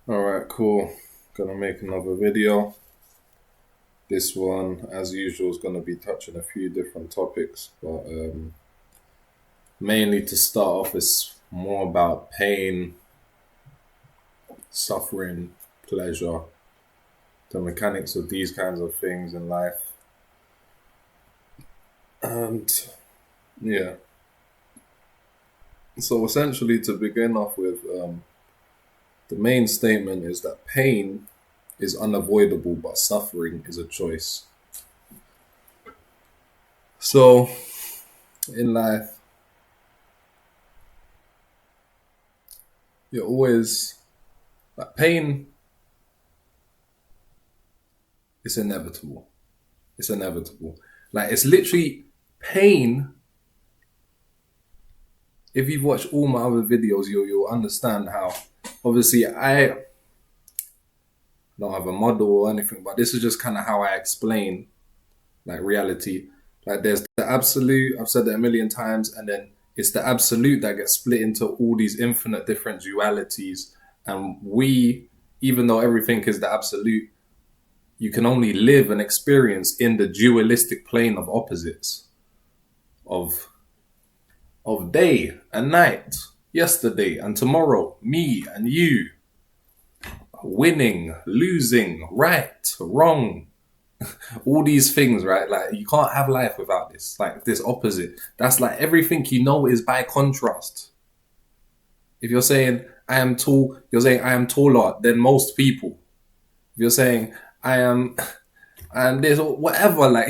Alright, cool. Gonna make another video. This one, as usual, is gonna be touching a few different topics, but mainly to start off, it's more about pain, suffering, pleasure, the mechanics of these kinds of things in life. And yeah, so essentially, to begin off with, the main statement is that pain is unavoidable, but suffering is a choice. So, in life, you're always like pain is inevitable. It's inevitable. Like it's literally pain. If you've watched all my other videos, you'll understand how. Obviously, I don't have a model or anything, but this is just kind of how I explain like reality. Like there's the absolute. I've said that a million times, and then it's the absolute that gets split into all these infinite different dualities. And we, even though everything is the absolute, you can only live and experience in the dualistic plane of opposites of day and night, yesterday and tomorrow, me and you, winning, losing, right, wrong, all these things, right? Like you can't have life without this, like this opposite. That's like everything you know is by contrast. If you're saying I am tall, you're saying I am taller than most people. If you're saying I am, and there's whatever, like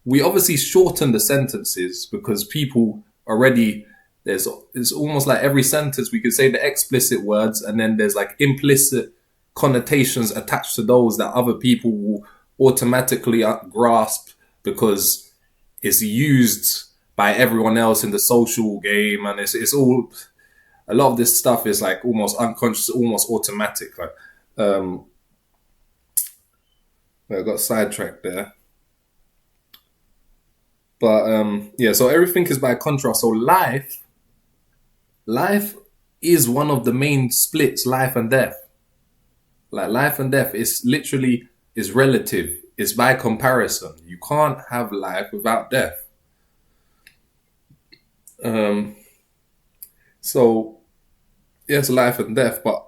we obviously shorten the sentences because people already it's almost like every sentence we could say the explicit words and then there's like implicit connotations attached to those that other people will automatically grasp because it's used by everyone else in the social game, and it's all a lot of this stuff is like almost unconscious, almost automatic. Like I got sidetracked there. But yeah, so everything is by contrast. So life is one of the main splits, life and death. Like life and death is literally is relative. It's by comparison. You can't have life without death. Um, so yes, life and death, but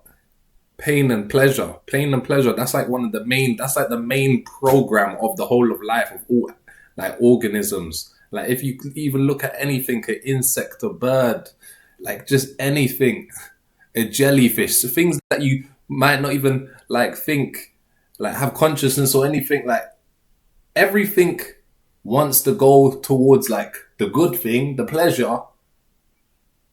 pain and pleasure. That's like one of the main. That's like the main program of the whole of life of all like organisms. Like if you even look at anything, an insect, a bird, like just anything, a jellyfish, things that you might not even like think, like have consciousness or anything. Like everything wants to go towards like the good thing, the pleasure,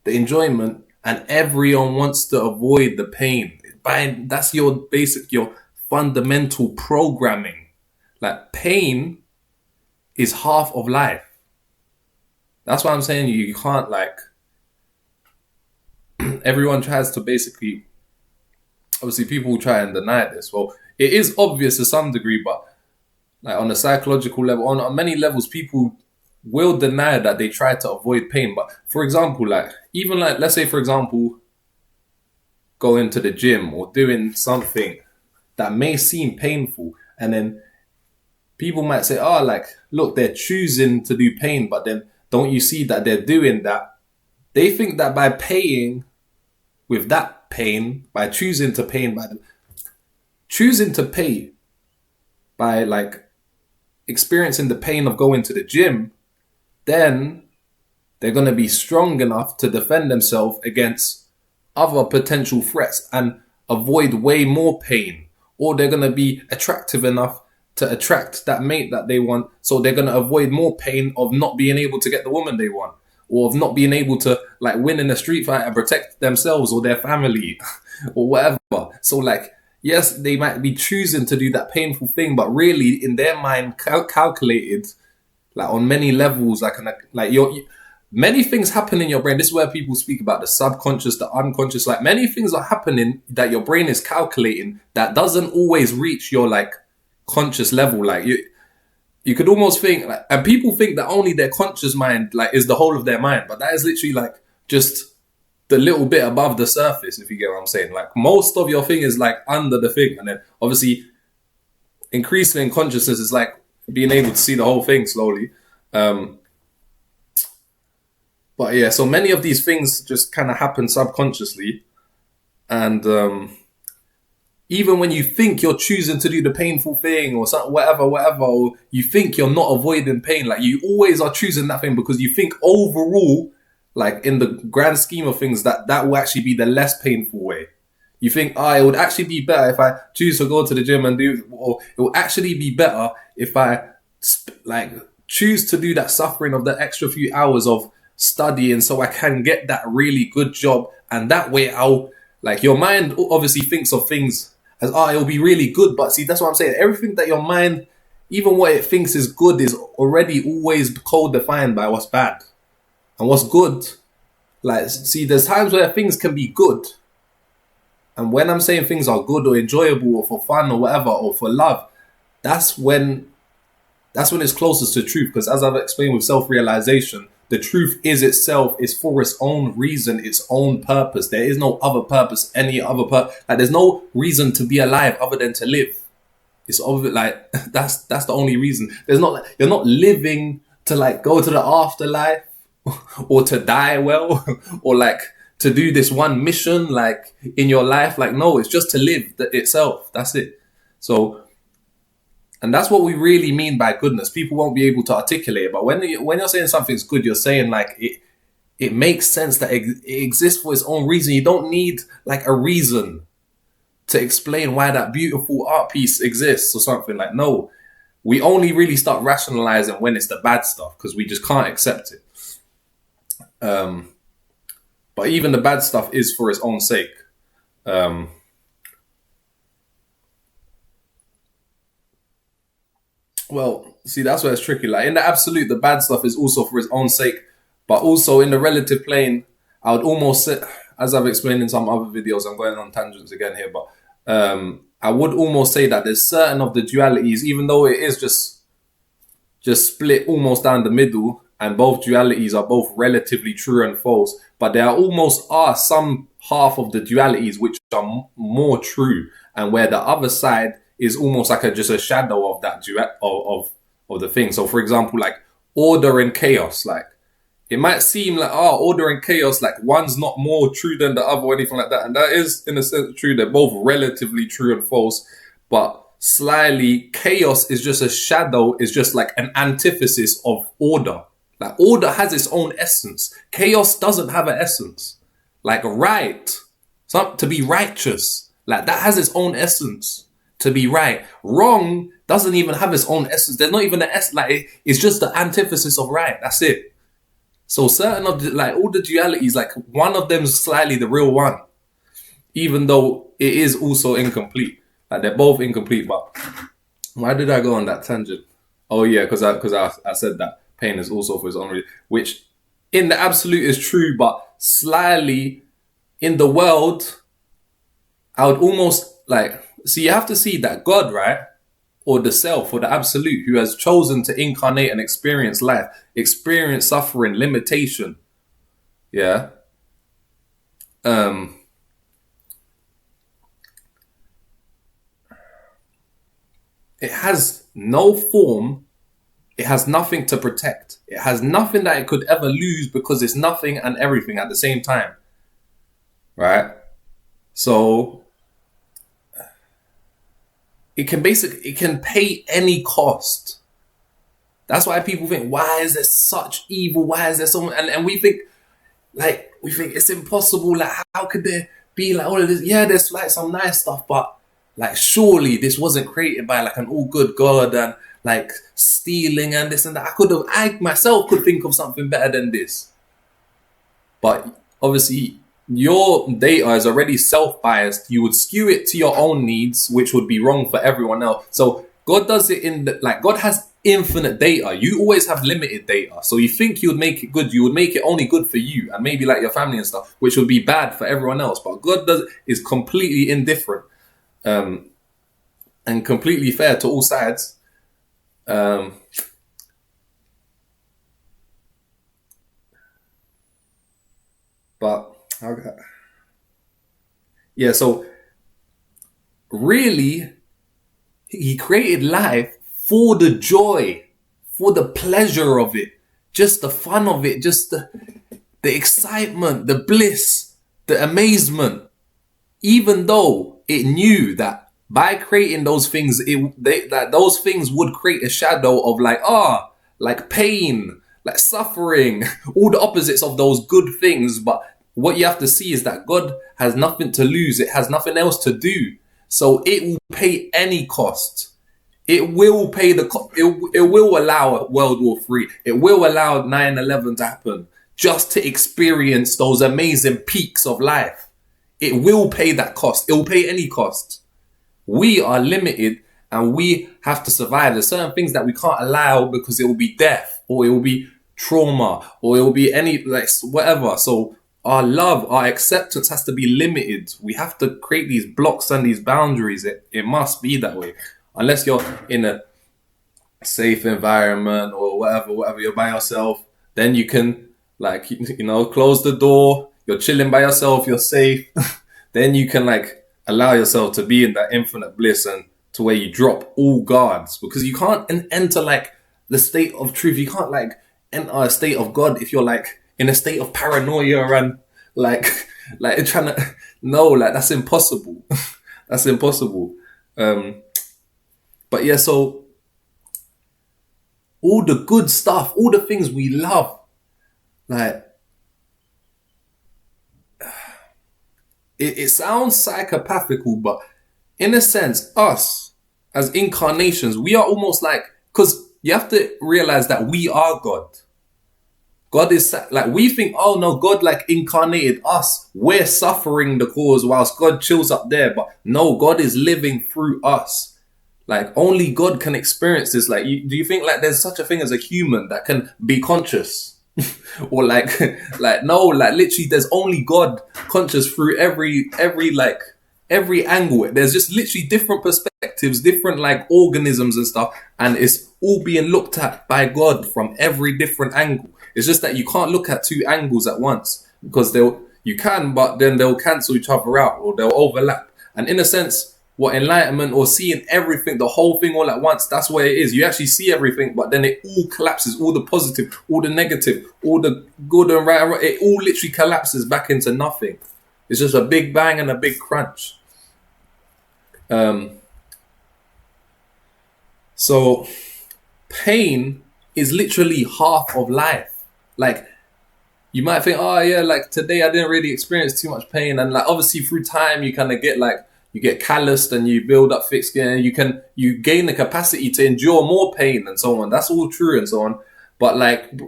the enjoyment, and everyone wants to avoid the pain. That's your basic, your fundamental programming. Like pain is half of life. That's why I'm saying you can't like. Everyone tries to basically. Obviously, people try and deny this. Well, it is obvious to some degree, but like on a psychological level, on many levels, people will deny that they try to avoid pain. But for example, like even like let's say for example, going to the gym or doing something that may seem painful, and then people might say, "Oh, like look, they're choosing to do pain," but then don't you see that they're doing that? They think that by paying with that pain, by choosing to pain, by choosing to pay by like experiencing the pain of going to the gym, then they're going to be strong enough to defend themselves against other potential threats and avoid way more pain. Or they're going to be attractive enough to attract that mate that they want. So they're going to avoid more pain of not being able to get the woman they want. Or of not being able to like win in a street fight and protect themselves or their family or whatever. So like, yes, they might be choosing to do that painful thing, but really in their mind calculated like on many levels, like many things happen in your brain. This is where people speak about the subconscious, the unconscious. Like many things are happening that your brain is calculating that doesn't always reach your like conscious level. Like you could almost think, like, and people think that only their conscious mind like is the whole of their mind, but that is literally like just the little bit above the surface, if you get what I'm saying. Like most of your thing is like under the thing, and then obviously increasing in consciousness is like being able to see the whole thing slowly. But yeah, so many of these things just kind of happen subconsciously, and even when you think you're choosing to do the painful thing or something, whatever, or you think you're not avoiding pain, like you always are choosing that thing because you think overall, like in the grand scheme of things, that will actually be the less painful way. You think, it would actually be better if I choose to go to the gym and do, or it will actually be better if I like choose to do that suffering of the extra few hours of studying so I can get that really good job. And that way I'll, like, your mind obviously thinks of things as, it'll be really good. But see, that's what I'm saying. Everything that your mind, even what it thinks is good, is already always co-defined by what's bad and what's good. Like, see, there's times where things can be good. And when I'm saying things are good or enjoyable or for fun or whatever, or for love, that's when it's closest to truth. Because as I've explained with self-realization, the truth is itself, is for its own reason, its own purpose. There is no other purpose, any other purpose. Like, there's no reason to be alive other than to live. It's obvious, like, that's the only reason. You're not living to like go to the afterlife or to die well or like to do this one mission like in your life. Like, no, it's just to live itself. That's it. So, and that's what we really mean by goodness. People won't be able to articulate it, but when you're saying something's good, you're saying like it makes sense that it exists for its own reason. You don't need like a reason to explain why that beautiful art piece exists or something. Like, no, we only really start rationalizing when it's the bad stuff because we just can't accept it. But even the bad stuff is for its own sake. Well, see, that's where it's tricky. Like, in the absolute, the bad stuff is also for its own sake. But also in the relative plane, I would almost say, as I've explained in some other videos, I'm going on tangents again here, but I would almost say that there's certain of the dualities, even though it is just split almost down the middle, and both dualities are both relatively true and false, but there are some half of the dualities which are more true, and where the other side is almost like just a shadow of that of the thing. So for example, like order and chaos, like it might seem like order and chaos, like one's not more true than the other or anything like that, and that is in a sense true. They're both relatively true and false, but slyly chaos is just a shadow, is just like an antithesis of order. Like order has its own essence. Chaos doesn't have an essence. Like to be righteous, like that has its own essence. To be right. Wrong doesn't even have its own essence. There's not even an essence. Like it's just the antithesis of right. That's it. So certain of all the dualities, like one of them is slightly the real one, even though it is also incomplete. Like they're both incomplete. But why did I go on that tangent? Oh yeah, because I said that pain is also for its own reason, which in the absolute is true, but slightly in the world, I would almost so you have to see that God, right? Or the self or the absolute who has chosen to incarnate and experience life, experience suffering, limitation. Yeah. It has no form. It has nothing to protect. It has nothing that it could ever lose because it's nothing and everything at the same time. Right? So it can pay any cost. That's why people think, why is there such evil? Why is there so much? And we think it's impossible. Like, how could there be like all of this? Yeah, there's like some nice stuff, but like surely this wasn't created by like an all good God and like stealing and this and that. I myself could think of something better than this. But obviously your data is already self-biased. You would skew it to your own needs, which would be wrong for everyone else. So God does it God has infinite data. You always have limited data. So you think you would make it good, you would make it only good for you and maybe like your family and stuff, which would be bad for everyone else. But God is completely indifferent and completely fair to all sides. But Okay. Yeah, so really, he created life for the joy, for the pleasure of it, just the fun of it, just the excitement, the bliss, the amazement. Even though it knew that by creating those things, that those things would create a shadow of like pain, like suffering, all the opposites of those good things. But what you have to see is that God has nothing to lose. It has nothing else to do. So it will pay any cost. It will pay it will allow World War III. It will allow 9/11 to happen just to experience those amazing peaks of life. It will pay that cost. It will pay any cost. We are limited and we have to survive. There's certain things that we can't allow because it will be death or it will be trauma or it will be any, like, whatever. So our love, our acceptance has to be limited. We have to create these blocks and these boundaries. It must be that way. Unless you're in a safe environment or whatever, you're by yourself, then you can, like, close the door. You're chilling by yourself, you're safe. Then you can, like, allow yourself to be in that infinite bliss and to where you drop all guards, because you can't enter, like, the state of truth. You can't, like, enter a state of God if you're, like, in a state of paranoia and like trying to, no, like, that's impossible. That's impossible. But yeah, so all the good stuff, all the things we love, like, it sounds psychopathical, but in a sense, us as incarnations, we are almost like, because you have to realize that we are God. God is like, we think, oh no, God like incarnated us. We're suffering the cause whilst God chills up there. But no, God is living through us. Like, only God can experience this. Like, do you think like there's such a thing as a human that can be conscious? Or like no, like literally there's only God conscious through every angle. There's just literally different perspectives, different like organisms and stuff, and it's all being looked at by God from every different angle. It's just that you can't look at two angles at once, because you can, but then they'll cancel each other out or they'll overlap. And in a sense, what enlightenment or seeing everything, the whole thing all at once, that's where it is. You actually see everything, but then it all collapses, all the positive, all the negative, all the good and right, it all literally collapses back into nothing. It's just a big bang and a big crunch. So pain is literally half of life. Like, you might think, oh yeah, like today I didn't really experience too much pain, and like obviously through time you kind of get like, you get calloused and you build up thick skin and you gain the capacity to endure more pain and so on. That's all true and so on. But like,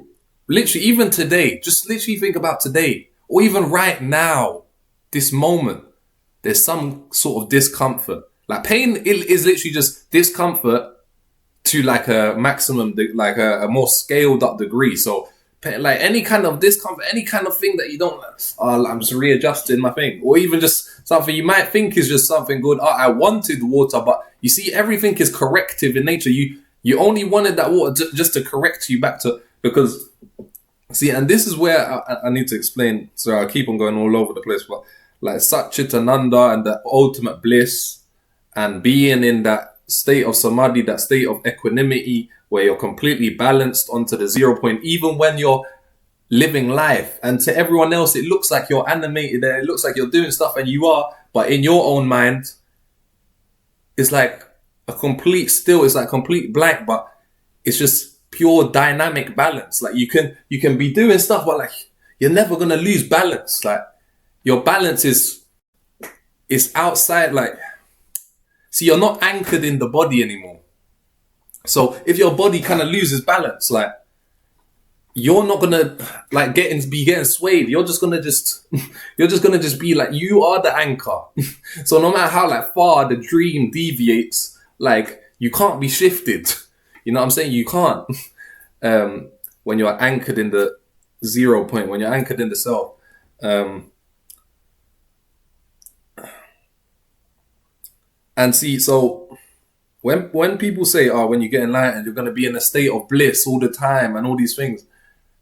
literally even today, just literally think about today, or even right now, this moment, there's some sort of discomfort. Like, pain is literally just discomfort to like a maximum, like a more scaled up degree. So like any kind of discomfort, any kind of thing that you don't, I'm just readjusting my thing, or even just something you might think is just something good. I wanted water, but you see, everything is corrective in nature. You only wanted that water just to correct you back to, because see, and this is where I need to explain. So I keep on going all over the place, but like Satchitananda and the ultimate bliss and being in that state of samadhi, that state of equanimity, where you're completely balanced onto the 0 point, even when you're living life. And to everyone else, it looks like you're animated and it looks like you're doing stuff, and you are, but in your own mind, it's like a complete still, it's like complete blank, but it's just pure dynamic balance. Like, you can be doing stuff, but like, you're never going to lose balance. Like, your balance is outside, like, see, you're not anchored in the body anymore. So if your body kind of loses balance, like, you're not gonna like be getting swayed. You're just gonna be like, you are the anchor. So no matter how like far the dream deviates, like, you can't be shifted. You know what I'm saying? You can't. When you're anchored in the 0 point, when you're anchored in the self. And see, so when people say, oh, when you get enlightened, you're going to be in a state of bliss all the time and all these things,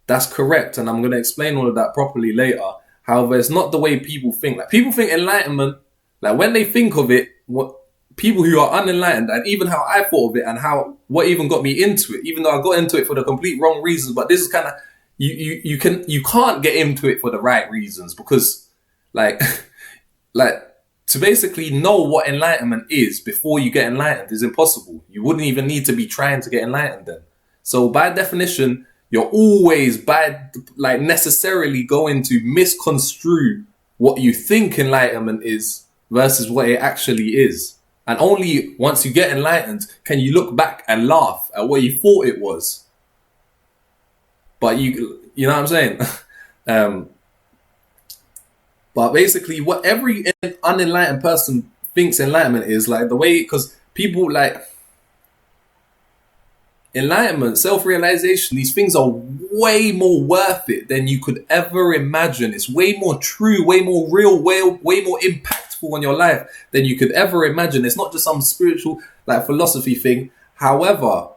that's correct. And I'm going to explain all of that properly later. However, it's not the way people think. Like, people think enlightenment, like when they think of it, what people who are unenlightened, and even how I thought of it, and what even got me into it, even though I got into it for the complete wrong reasons. But this is kind of you can't get into it for the right reasons, because like to basically know what enlightenment is before you get enlightened is impossible. You wouldn't even need to be trying to get enlightened then. So by definition, you're always necessarily going to misconstrue what you think enlightenment is versus what it actually is. And only once you get enlightened can you look back and laugh at what you thought it was. But you know what I'm saying? But basically, what every unenlightened person thinks enlightenment is, like the way, because people like enlightenment, self-realization, these things are way more worth it than you could ever imagine. It's way more true, way more real, way more impactful on your life than you could ever imagine. It's not just some spiritual like philosophy thing. However,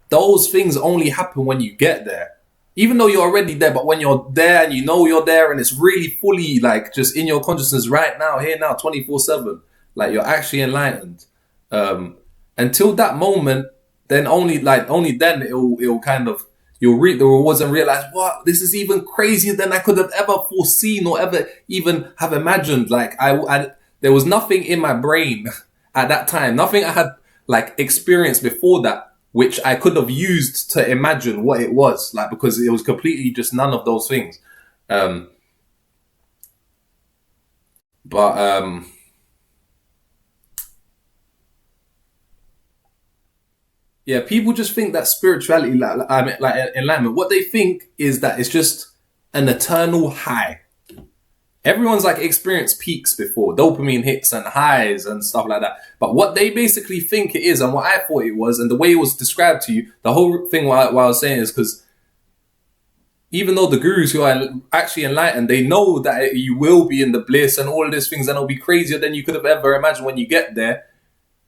those things only happen when you get there. Even though you're already there, but when you're there and you know you're there and it's really fully like just in your consciousness right now, here now, 24/7, like you're actually enlightened. Until that moment, then only then it'll kind of, you'll reap the rewards and realize, what, this is even crazier than I could have ever foreseen or ever even have imagined. Like I there was nothing in my brain at that time, nothing I had like experienced before that, which I could have used to imagine what it was, like, because it was completely just none of those things. Yeah, people just think that spirituality, like enlightenment, what they think is that it's just an eternal high. Everyone's like experienced peaks before, dopamine hits and highs and stuff like that. But what they basically think it is, and what I thought it was, and the way it was described to you, the whole thing what I was saying is because even though the gurus who are actually enlightened, they know that you will be in the bliss and all of these things, and it'll be crazier than you could have ever imagined when you get there.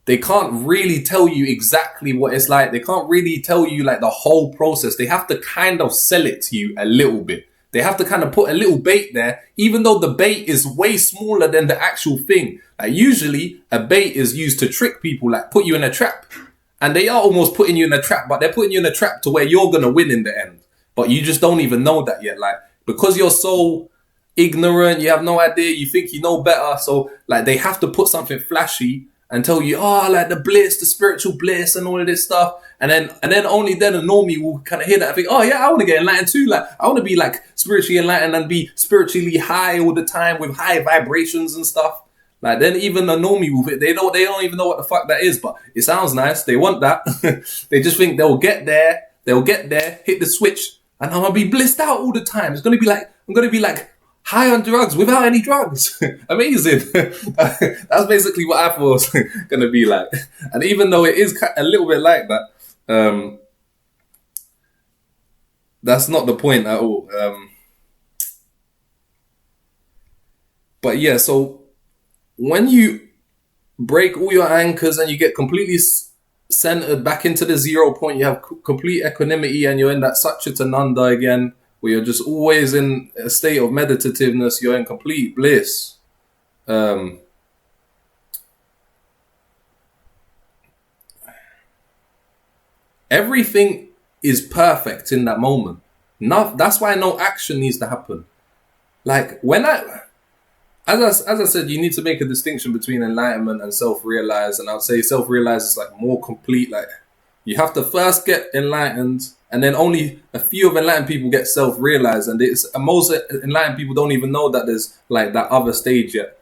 They can't really tell you exactly what it's like. They can't really tell you like the whole process. They have to kind of sell it to you a little bit. They have to kind of put a little bait there, even though the bait is way smaller than the actual thing. Like usually a bait is used to trick people, like put you in a trap. And they are almost putting you in a trap, but they're putting you in a trap to where you're going to win in the end. But you just don't even know that yet. Like, because you're so ignorant, you have no idea, you think you know better. So like they have to put something flashy and tell you, oh, like the bliss, the spiritual bliss and all of this stuff. And then only then a normie will kind of hear that and think, oh yeah, I want to get enlightened too. Like I want to be like spiritually enlightened and be spiritually high all the time with high vibrations and stuff. Like then even a normie will, they don't even know what the fuck that is, but it sounds nice. They want that. They just think they'll get there, hit the switch, and I'm gonna be blissed out all the time. I'm gonna be like high on drugs without any drugs. Amazing. That's basically what I thought it was going to be like. And even though it is a little bit like that, that's not the point at all. But yeah, so when you break all your anchors and you get completely centered back into the 0 point, you have complete equanimity and you're in that Satchitananda again, where you're just always in a state of meditativeness, you're in complete bliss. Everything is perfect in that moment. That's why no action needs to happen. Like as I said, you need to make a distinction between enlightenment and self-realize, and I would say self-realize is like more complete. Like you have to first get enlightened, and then only a few of enlightened people get self-realized, and most enlightened people don't even know that there's like that other stage yet,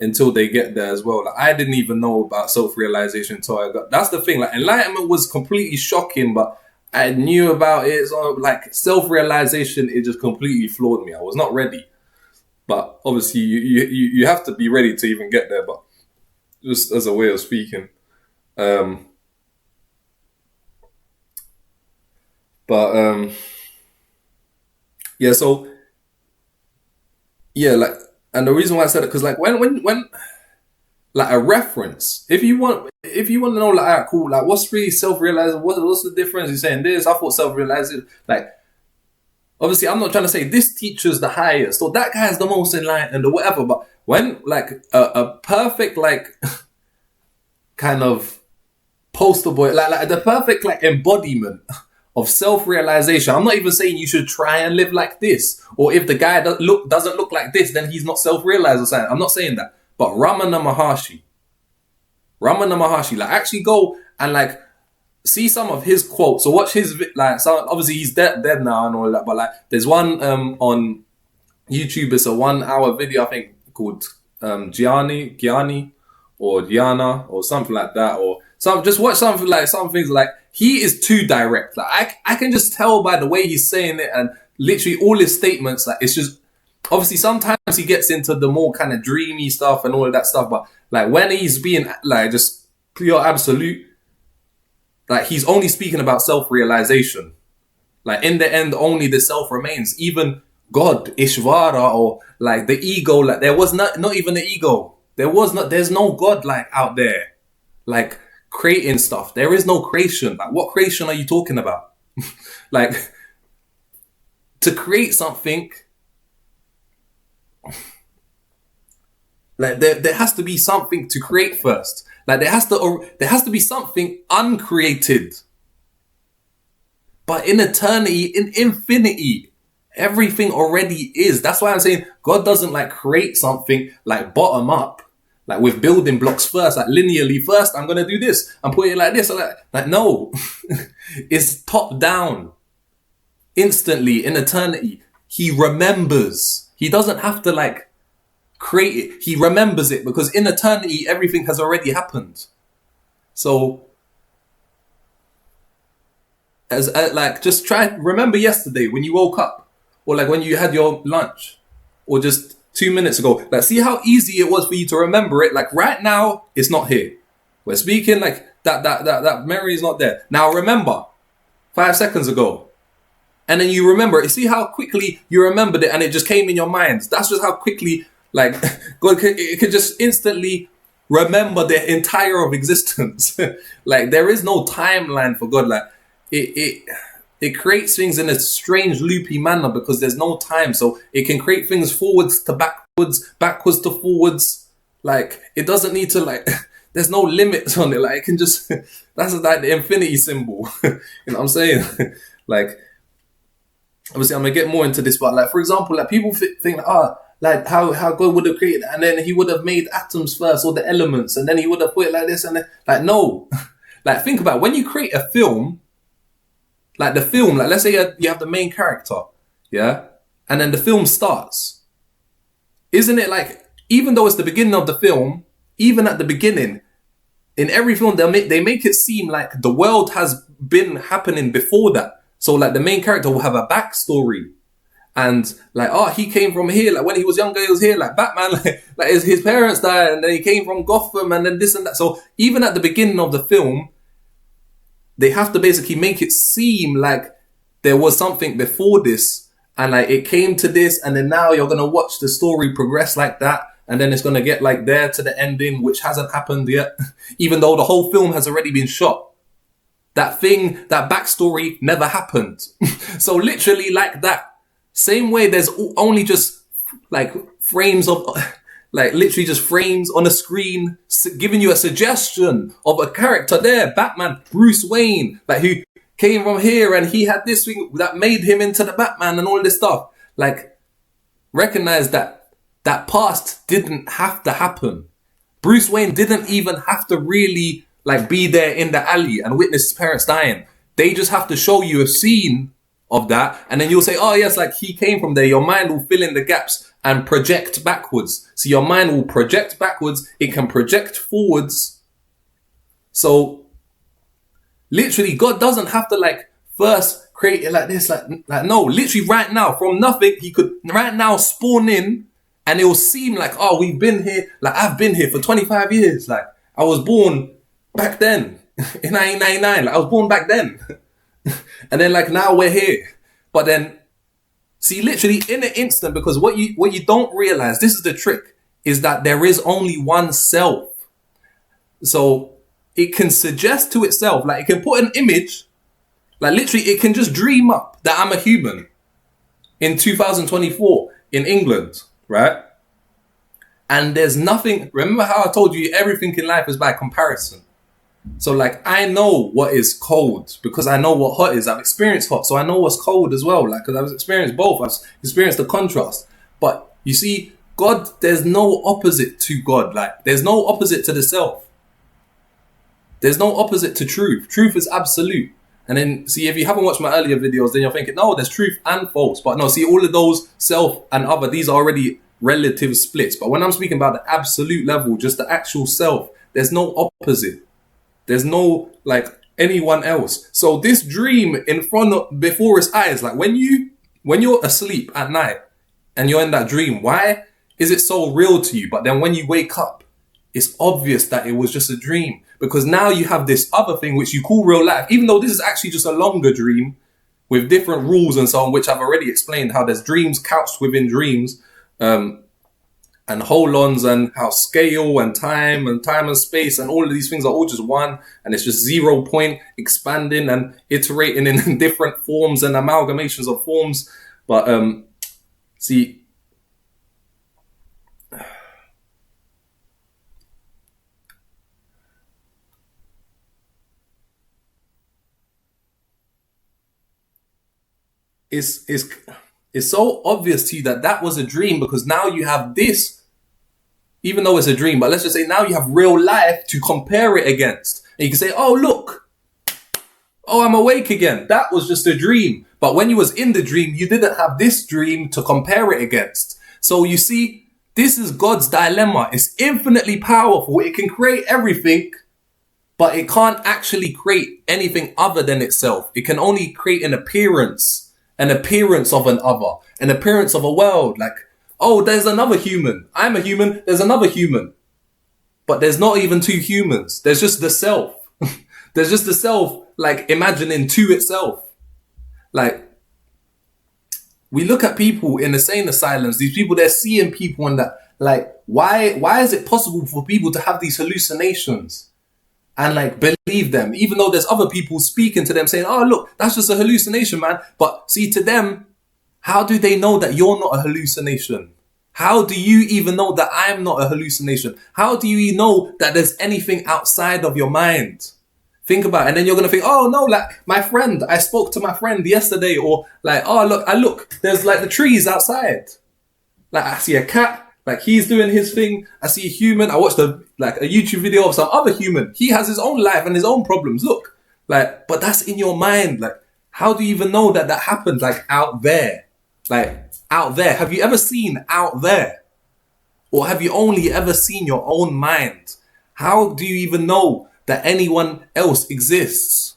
until they get there as well. Like I didn't even know about self-realization until I got. That's the thing. Like enlightenment was completely shocking, but I knew about it. So like self-realization, it just completely floored me. I was not ready, but obviously you have to be ready to even get there. But just as a way of speaking. Yeah, so yeah, like, and the reason why I said it, because like when like a reference, if you want to know, like, alright, cool, like what's really self-realizing, what's the difference? You're saying this, I thought self-realizing, like obviously I'm not trying to say this teacher's the highest or that guy's the most enlightened or whatever, but when like a perfect like kind of poster boy, like the perfect like embodiment of self-realization. I'm not even saying you should try and live like this, or if the guy doesn't look like this, then he's not self-realized or something. I'm not saying that. But Ramana Maharshi, like actually go and like see some of his quotes or watch his like. So obviously he's dead now and all that, but like there's one on YouTube. It's a 1 hour video I think called Gianni or Diana or something like that, or some. Just watch something like some things like he is too direct. Like I can just tell by the way he's saying it and literally all his statements. Like it's just obviously sometimes he gets into the more kind of dreamy stuff and all of that stuff, but like when he's being like just pure absolute, like he's only speaking about self-realization. Like in the end, only the self remains. Even God, Ishvara, or like the ego, like there was not even the ego. There's no God like out there, like creating stuff. There is no creation. Like what creation are you talking about? Like to create something, like there has to be something to create first. Like there has to be something uncreated. But in eternity, in infinity, everything already is. That's why I'm saying God doesn't like create something like bottom up, like with building blocks first, like linearly first. I'm gonna do this. I'm putting it like this. Like no, it's top down. Instantly in eternity, He remembers. He doesn't have to like create it. He remembers it because in eternity, everything has already happened. So. As like just try remember yesterday when you woke up, or like when you had your lunch, or just 2 minutes ago. Like see how easy it was for you to remember it. Like right now, it's not here. We're speaking like that memory is not there. Now remember, 5 seconds ago, and then you remember it. See how quickly you remembered it, and it just came in your mind. That's just how quickly like God it could just instantly remember the entire of existence. Like there is no timeline for God. Like. It creates things in a strange loopy manner because there's no time, so it can create things forwards to backwards to forwards. Like it doesn't need to like there's no limits on it. Like it can just that's like the infinity symbol. You know what I'm saying? Like obviously I'm gonna get more into this, but like for example, like people think like how God would have created, and then He would have made atoms first or the elements, and then He would have put it like this, and then like no. Like think about it. When you create a film. Like the film, like let's say you have the main character, yeah? And then the film starts. Isn't it like, even though it's the beginning of the film, even at the beginning, in every film, they make it seem like the world has been happening before that. So like the main character will have a backstory. And like, he came from here. Like when he was younger, he was here. Like Batman, like his parents died and then he came from Gotham and then this and that. So even at the beginning of the film, they have to basically make it seem like there was something before this and like it came to this and then now you're going to watch the story progress like that and then it's going to get like there to the ending, which hasn't happened yet, even though the whole film has already been shot. That backstory never happened. So literally like that. Same way there's only just like frames of... Like literally just frames on a screen giving you a suggestion of a character there. Batman, Bruce Wayne, like who came from here and he had this thing that made him into the Batman and all this stuff. Like recognize that past didn't have to happen. Bruce Wayne didn't even have to really like be there in the alley and witness his parents dying. They just have to show you a scene of that and then you'll say, oh yes, like he came from there. Your mind will fill in the gaps and project backwards. So your mind will project backwards. It can project forwards. So literally God doesn't have to like first create it like this. Like no, literally right now from nothing, He could right now spawn in and it will seem like, we've been here. Like I've been here for 25 years. Like I was born back then in 1999. Like I was born back then. And then like now we're here. But then see, literally in an instant, because what you don't realize, this is the trick, is that there is only one self. So it can suggest to itself, like it can put an image, like literally it can just dream up that I'm a human. in 2024 in England, right? And there's nothing. Remember how I told you everything in life is by comparison. So like I know what is cold because I know what hot is. I've experienced hot, so I know what's cold as well. Like because I've experienced both. I've experienced the contrast. But you see, God, there's no opposite to God. Like there's no opposite to the self. There's no opposite to truth. Truth is absolute. And then see, if you haven't watched my earlier videos, then you're thinking, no, there's truth and false. But no, see, all of those self and other, these are already relative splits. But when I'm speaking about the absolute level, just the actual self, there's no opposite. There's no like anyone else. So this dream in front of before his eyes, like when you're asleep at night and you're in that dream, why is it so real to you? But then when you wake up, it's obvious that it was just a dream because now you have this other thing which you call real life, even though this is actually just a longer dream with different rules and so on, which I've already explained how there's dreams couched within dreams. And hold-ons and how scale and time and space and all of these things are all just one, and it's just 0 point expanding and iterating in different forms and amalgamations of forms. But see, it's so obvious to you that that was a dream because now you have this, even though it's a dream, but let's just say now you have real life to compare it against. And you can say, oh, look, oh, I'm awake again. That was just a dream. But when you was in the dream, you didn't have this dream to compare it against. So you see, this is God's dilemma. It's infinitely powerful. It can create everything, but it can't actually create anything other than itself. It can only create an appearance of an other, an appearance of a world. Like, oh, there's another human. I'm a human. There's another human. But there's not even two humans. There's just the self. There's just the self, like, imagining to itself. Like, we look at people in insane asylums. These people, they're seeing people and that, like, why is it possible for people to have these hallucinations? And like believe them, even though there's other people speaking to them saying, oh, look, that's just a hallucination, man. But see, to them, how do they know that you're not a hallucination? How do you even know that I'm not a hallucination? How do you know that there's anything outside of your mind? Think about it. And then you're going to think, oh, no, like my friend, I spoke to my friend yesterday. Or like, oh, look, there's like the trees outside. Like I see a cat. Like he's doing his thing. I see a human. I watched a YouTube video of some other human. He has his own life and his own problems. Look, like, but that's in your mind. Like, how do you even know that that happened? Like out there, Have you ever seen out there? Or have you only ever seen your own mind? How do you even know that anyone else exists?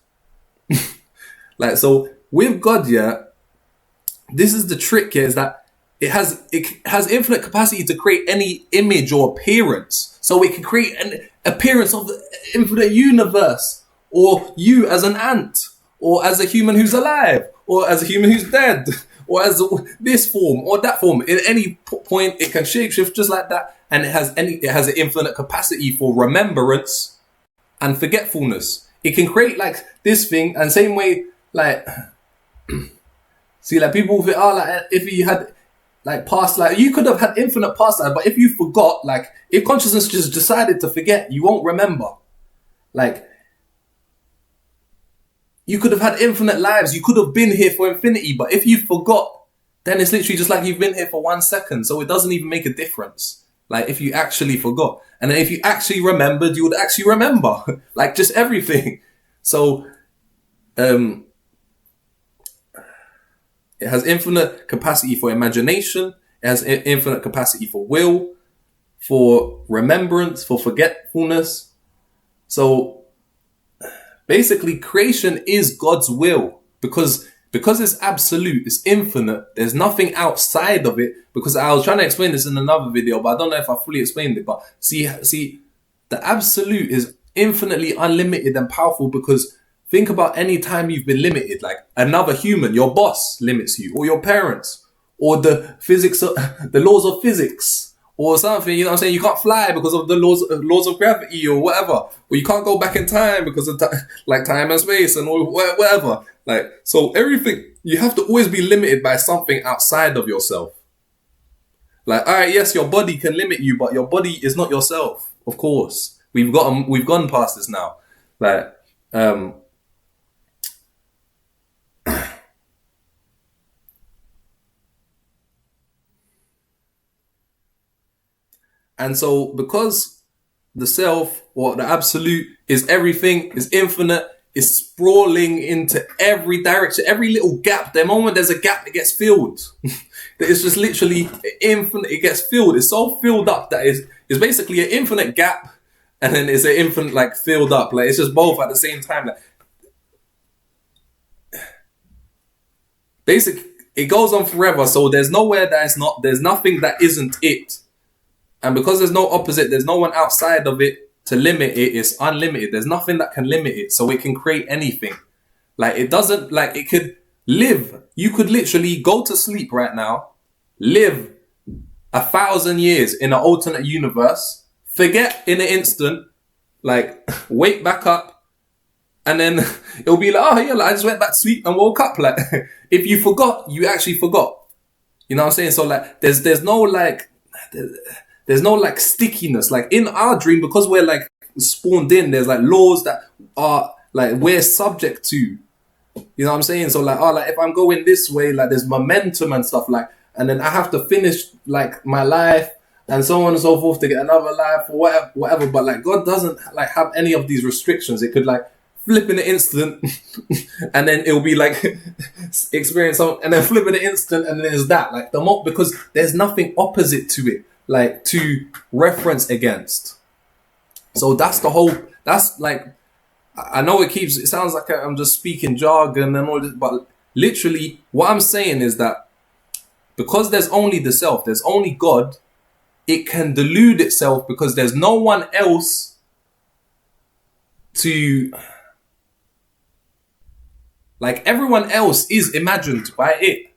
Like, so with God, yeah, this is the trick here, is that it has infinite capacity to create any image or appearance. So it can create an appearance of the infinite universe, or you as an ant, or as a human who's alive, or as a human who's dead, or as this form or that form. In any point, it can shapeshift just like that, and it has an infinite capacity for remembrance and forgetfulness. It can create like this thing, and same way, like see, like people think, oh, like if you had like past life, you could have had infinite past life, but if you forgot, like if consciousness just decided to forget, you won't remember. Like you could have had infinite lives, you could have been here for infinity, but if you forgot, then it's literally just like you've been here for 1 second, so it doesn't even make a difference. Like if you actually forgot, and then if you actually remembered, you would actually remember like just everything. So it has infinite capacity for imagination. It has infinite capacity for will, for remembrance, for forgetfulness. So basically, creation is God's will because it's absolute, it's infinite. There's nothing outside of it. Because I was trying to explain this in another video, but I don't know if I fully explained it. But see, the absolute is infinitely unlimited and powerful because think about any time you've been limited, like another human, your boss limits you, or your parents, or the laws of physics, or something. You know what I'm saying? You can't fly because of the laws of gravity, or whatever. Or you can't go back in time because of like time and space and whatever. Like, so everything, you have to always be limited by something outside of yourself. Like, all right, yes, your body can limit you, but your body is not yourself. Of course, we've gone past this now. Like, and so because the self or the absolute is everything, is infinite, is sprawling into every direction, every little gap. The moment there's a gap, it gets filled. It's just literally infinite. It gets filled. It's so filled up that it's basically an infinite gap, and then it's an infinite like filled up. Like it's just both at the same time. Like, it goes on forever. So there's nowhere that is not. There's nothing that isn't it. And because there's no opposite, there's no one outside of it to limit it. It's unlimited. There's nothing that can limit it. So it can create anything. Like it doesn't, like it could live. You could literally go to sleep right now, live 1,000 years in an alternate universe, forget in an instant, like wake back up, and then it'll be like, oh yeah, like, I just went back to sleep and woke up. Like if you forgot, you actually forgot. You know what I'm saying? So like there's no like stickiness. Like in our dream, because we're like spawned in, there's like laws that are like we're subject to. You know what I'm saying? So like, like if I'm going this way, like there's momentum and stuff like, and then I have to finish like my life and so on and so forth to get another life or whatever. But like God doesn't like have any of these restrictions. It could like flip in an instant and then it'll be like experience something and then flip in an instant and then there's that. Like because there's nothing opposite to it, like to reference against. So that's like, I know it sounds like I'm just speaking jargon and all this, but literally what I'm saying is that because there's only the self, there's only God, it can delude itself because there's no one else to, like everyone else is imagined by it.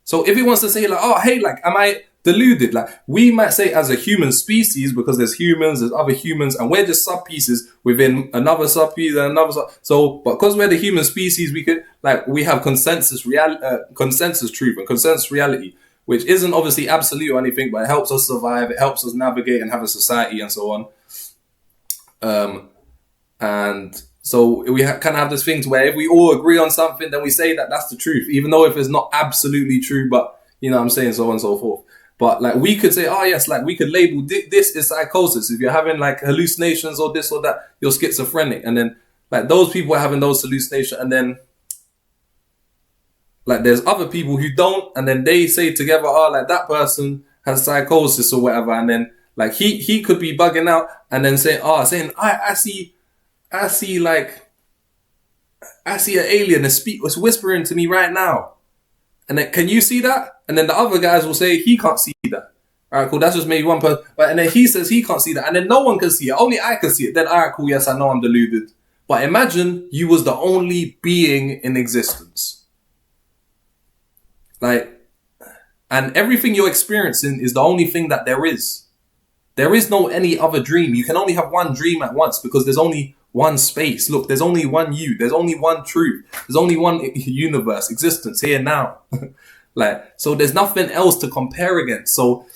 So if it wants to say like, oh, hey, like, am I deluded? Like we might say as a human species, because there's humans, there's other humans, and we're just sub pieces within another sub piece and another sub. So, but because we're the human species, we have consensus truth and consensus reality, which isn't obviously absolute or anything, but it helps us survive. It helps us navigate and have a society and so on. And so we kind of have this thing to where if we all agree on something, then we say that that's the truth, even though if it's not absolutely true, but you know what I'm saying, so on and so forth. But like we could say, oh yes, like we could label this is psychosis. If you're having like hallucinations or this or that, you're schizophrenic. And then like those people are having those hallucinations, and then like there's other people who don't, and then they say together, oh, like that person has psychosis or whatever. And then like he could be bugging out and then saying I see an alien was whispering to me right now. And then, can you see that? And then the other guys will say he can't see that. All right, cool. That's just maybe one person. And then he says he can't see that. And then no one can see it. Only I can see it. Then, all right, cool. Yes, I know I'm deluded. But imagine you was the only being in existence. Like, and everything you're experiencing is the only thing that there is. There is no any other dream. You can only have one dream at once because there's only one space. Look, there's only one you. There's only one truth. There's only one universe, existence here now. Like, so there's nothing else to compare against. So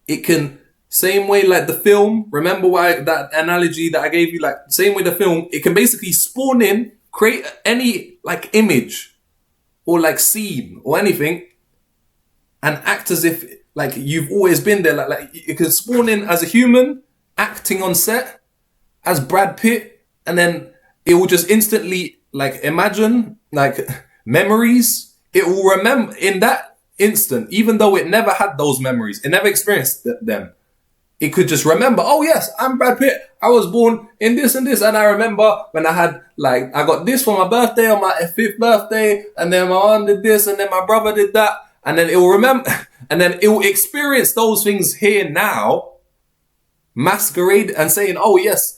it can, same way like the film, remember that analogy that I gave you, like same way the film, it can basically spawn in, create any like image or like scene or anything and act as if like you've always been there. Like it can spawn in as a human acting on set as Brad Pitt, and then it will just instantly like imagine like memories. It will remember in that instant, even though it never had those memories, it never experienced them. It could just remember, oh yes, I'm Brad Pitt. I was born in this and this, and I remember when I got this for my birthday on my 5th birthday, and then my aunt did this, and then my brother did that, and then it will remember, and then it will experience those things here now, masquerade and saying, oh yes,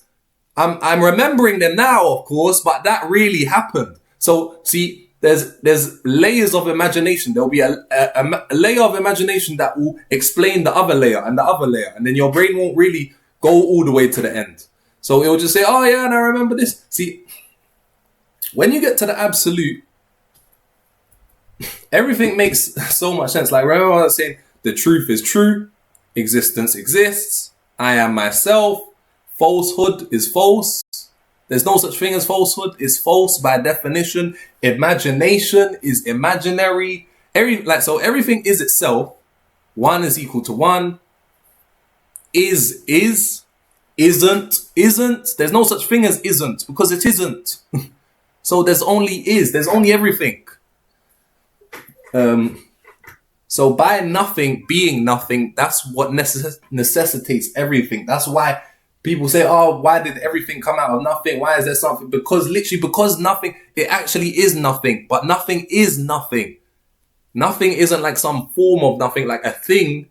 I'm remembering them now, of course, but that really happened. So see, there's layers of imagination. There'll be a layer of imagination that will explain the other layer and the other layer, and then your brain won't really go all the way to the end. So it will just say, oh yeah, and I remember this. See, when you get to the absolute, everything makes so much sense. Like, remember when I was saying the truth is true, existence exists, I am myself, falsehood is false. There's no such thing as falsehood. It's false by definition. Imagination is imaginary. So everything is itself. One is equal to one. Is, isn't. There's no such thing as isn't because it isn't. So there's only is. There's only everything. So by nothing being nothing, that's what necessitates everything. That's why people say, oh, why did everything come out of nothing? Why is there something? Because nothing, it actually is nothing. But nothing is nothing. Nothing isn't like some form of nothing, like a thing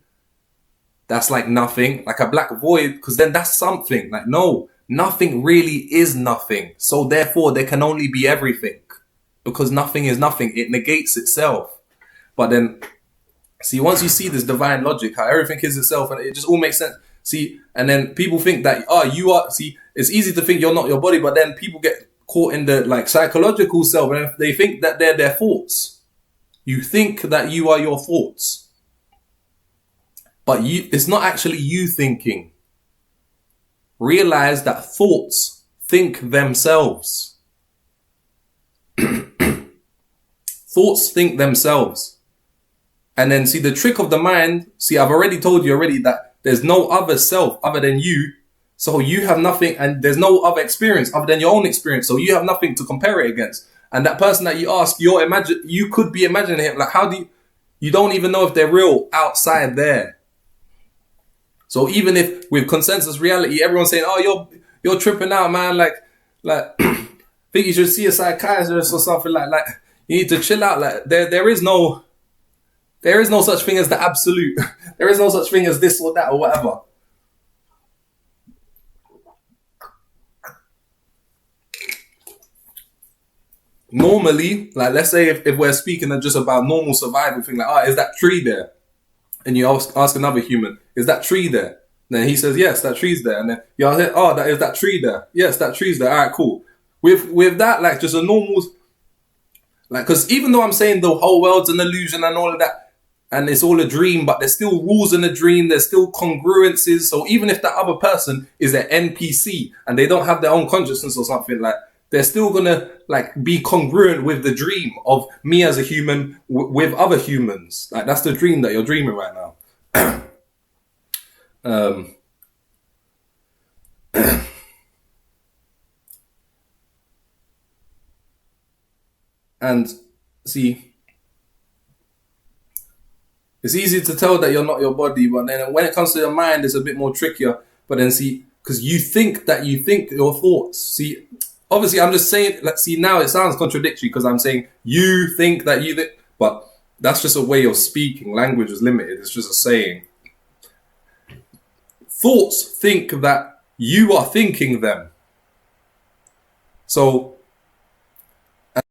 that's like nothing, like a black void, because then that's something. Like, no, nothing really is nothing. So therefore, there can only be everything. Because nothing is nothing. It negates itself. But then, see, once you see this divine logic, how everything is itself, and it just all makes sense. See, and then people think that, you are, see, it's easy to think you're not your body, but then people get caught in the like psychological self, and they think that they're their thoughts. You think that you are your thoughts. But it's not actually you thinking. Realize that thoughts think themselves. Thoughts think themselves. And then see the trick of the mind. See, I've already told you that there's no other self other than you. So you have nothing, and there's no other experience other than your own experience. So you have nothing to compare it against. And that person that you ask, you could be imagining him. Like, how you don't even know if they're real outside there. So even if with consensus reality, everyone's saying, oh, you're tripping out, man. Like, think you should see a psychiatrist or something like you need to chill out. Like there is no such thing as the absolute. There is no such thing as this or that or whatever. Normally, like, let's say if we're speaking just about normal survival thing, like, is that tree there? And you ask another human, is that tree there? And then he says, yes, that tree's there. And then you ask, is that tree there? Yes, that tree's there. All right, cool. With that, like, just a normal, like, because even though I'm saying the whole world's an illusion and all of that, and it's all a dream, but there's still rules in the dream, there's still congruences. So even if that other person is an NPC and they don't have their own consciousness or something, like, they're still gonna like be congruent with the dream of me as a human with other humans. Like, that's the dream that you're dreaming right now. And see, it's easy to tell that you're not your body, but then when it comes to your mind, it's a bit more trickier. But then see, because you think your thoughts. See, obviously, I'm just saying, let's see, now it sounds contradictory because I'm saying you think that you think, but that's just a way of speaking. Language is limited. It's just a saying. Thoughts think that you are thinking them. So,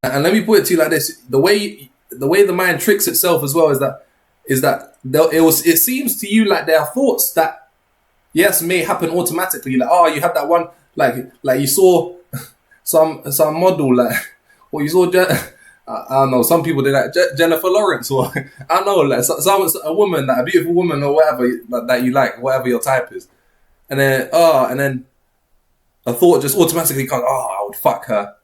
and let me put it to you like this: the way the mind tricks itself as well is that it seems to you like there are thoughts that, yes, may happen automatically. Like, you have that one, like you saw some model, like, or you saw, I don't know, some people did like Jennifer Lawrence, or I don't know, like a woman, like a beautiful woman or whatever that you like, whatever your type is, and then a thought just automatically comes, I would fuck her.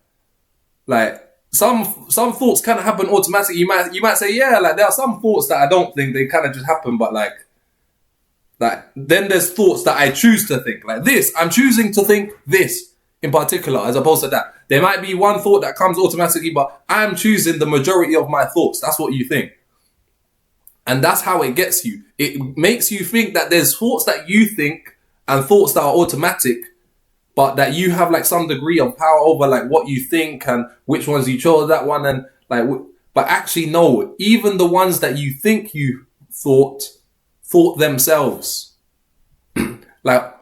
Like, some thoughts kind of happen automatically. You might say, yeah, like there are some thoughts that I don't think, they kind of just happen, but like then there's thoughts that I choose to think. Like this, I'm choosing to think this in particular, as opposed to that. There might be one thought that comes automatically, but I'm choosing the majority of my thoughts. That's what you think. And that's how it gets you. It makes you think that there's thoughts that you think and thoughts that are automatic, but that you have like some degree of power over like what you think and which ones you chose, that one, and like, but actually no, even the ones that you think you thought themselves. Like,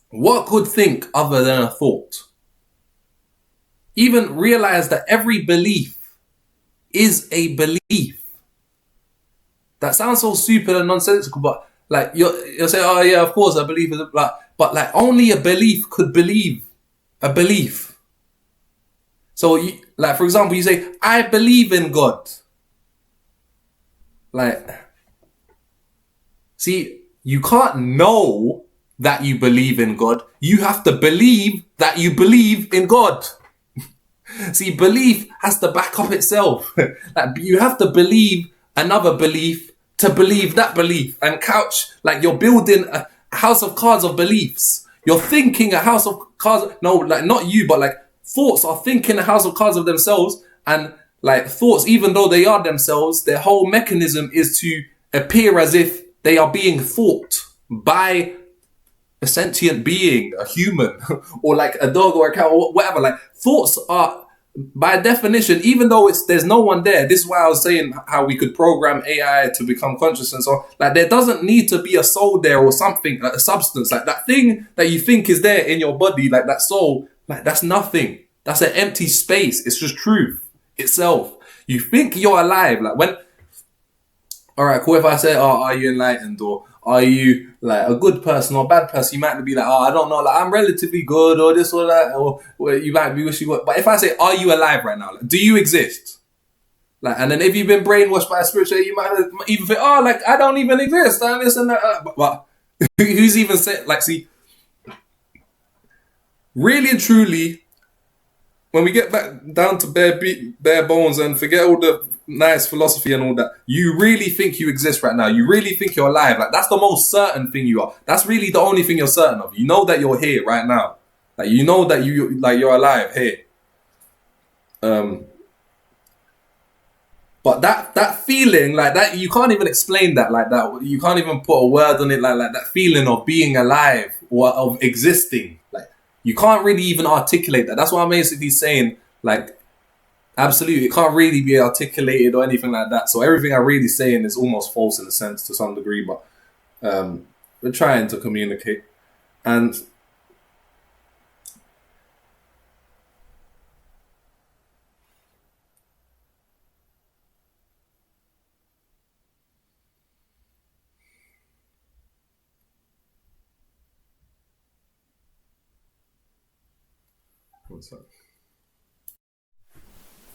what could think other than a thought? Even realize that every belief is a belief. That sounds so stupid and nonsensical, but like you'll say, oh yeah, of course a belief is but like only a belief could believe a belief. So, like, for example, you say, I believe in God. Like, see, you can't know that you believe in God. You have to believe that you believe in God. See, belief has to back up itself. Like, you have to believe another belief to believe that belief, and couch, like, you're building a house of cards of beliefs. You're thinking a house of cards. No, like, not you, but like thoughts are thinking a house of cards of themselves. And like thoughts, even though they are themselves, their whole mechanism is to appear as if they are being thought by a sentient being, a human, or like a dog or a cat or whatever. Like, thoughts are, by definition, even though there's no one there. This is why I was saying how we could program AI to become conscious and so on. Like, there doesn't need to be a soul there or something, like a substance. Like, that thing that you think is there in your body, like that soul, like, that's nothing. That's an empty space. It's just truth itself. You think you're alive. Like, when, all right, cool. If I say, oh, are you enlightened, or are you like a good person or a bad person? You might be like, oh, I don't know, like, I'm relatively good, or this or that, or you might be wishy. But if I say, are you alive right now? Like, do you exist? Like, and then if you've been brainwashed by a spiritual, you might even think, oh, like, I don't even exist, and this and that. But who's even said, like, see, really and truly, when we get back down to bare bones and forget all the nice philosophy and all that, you really think you exist right now. You really think you're alive. Like, that's the most certain thing you are. That's really the only thing you're certain of. You know that you're here right now. Like, you know that you're alive here. But that feeling, like that, you can't even explain that like that. You can't even put a word on it, like that feeling of being alive or of existing. Like, you can't really even articulate that. That's what I'm basically saying. Like, absolutely, it can't really be articulated or anything like that. So everything I'm really saying is almost false in a sense to some degree, but we're trying to communicate. And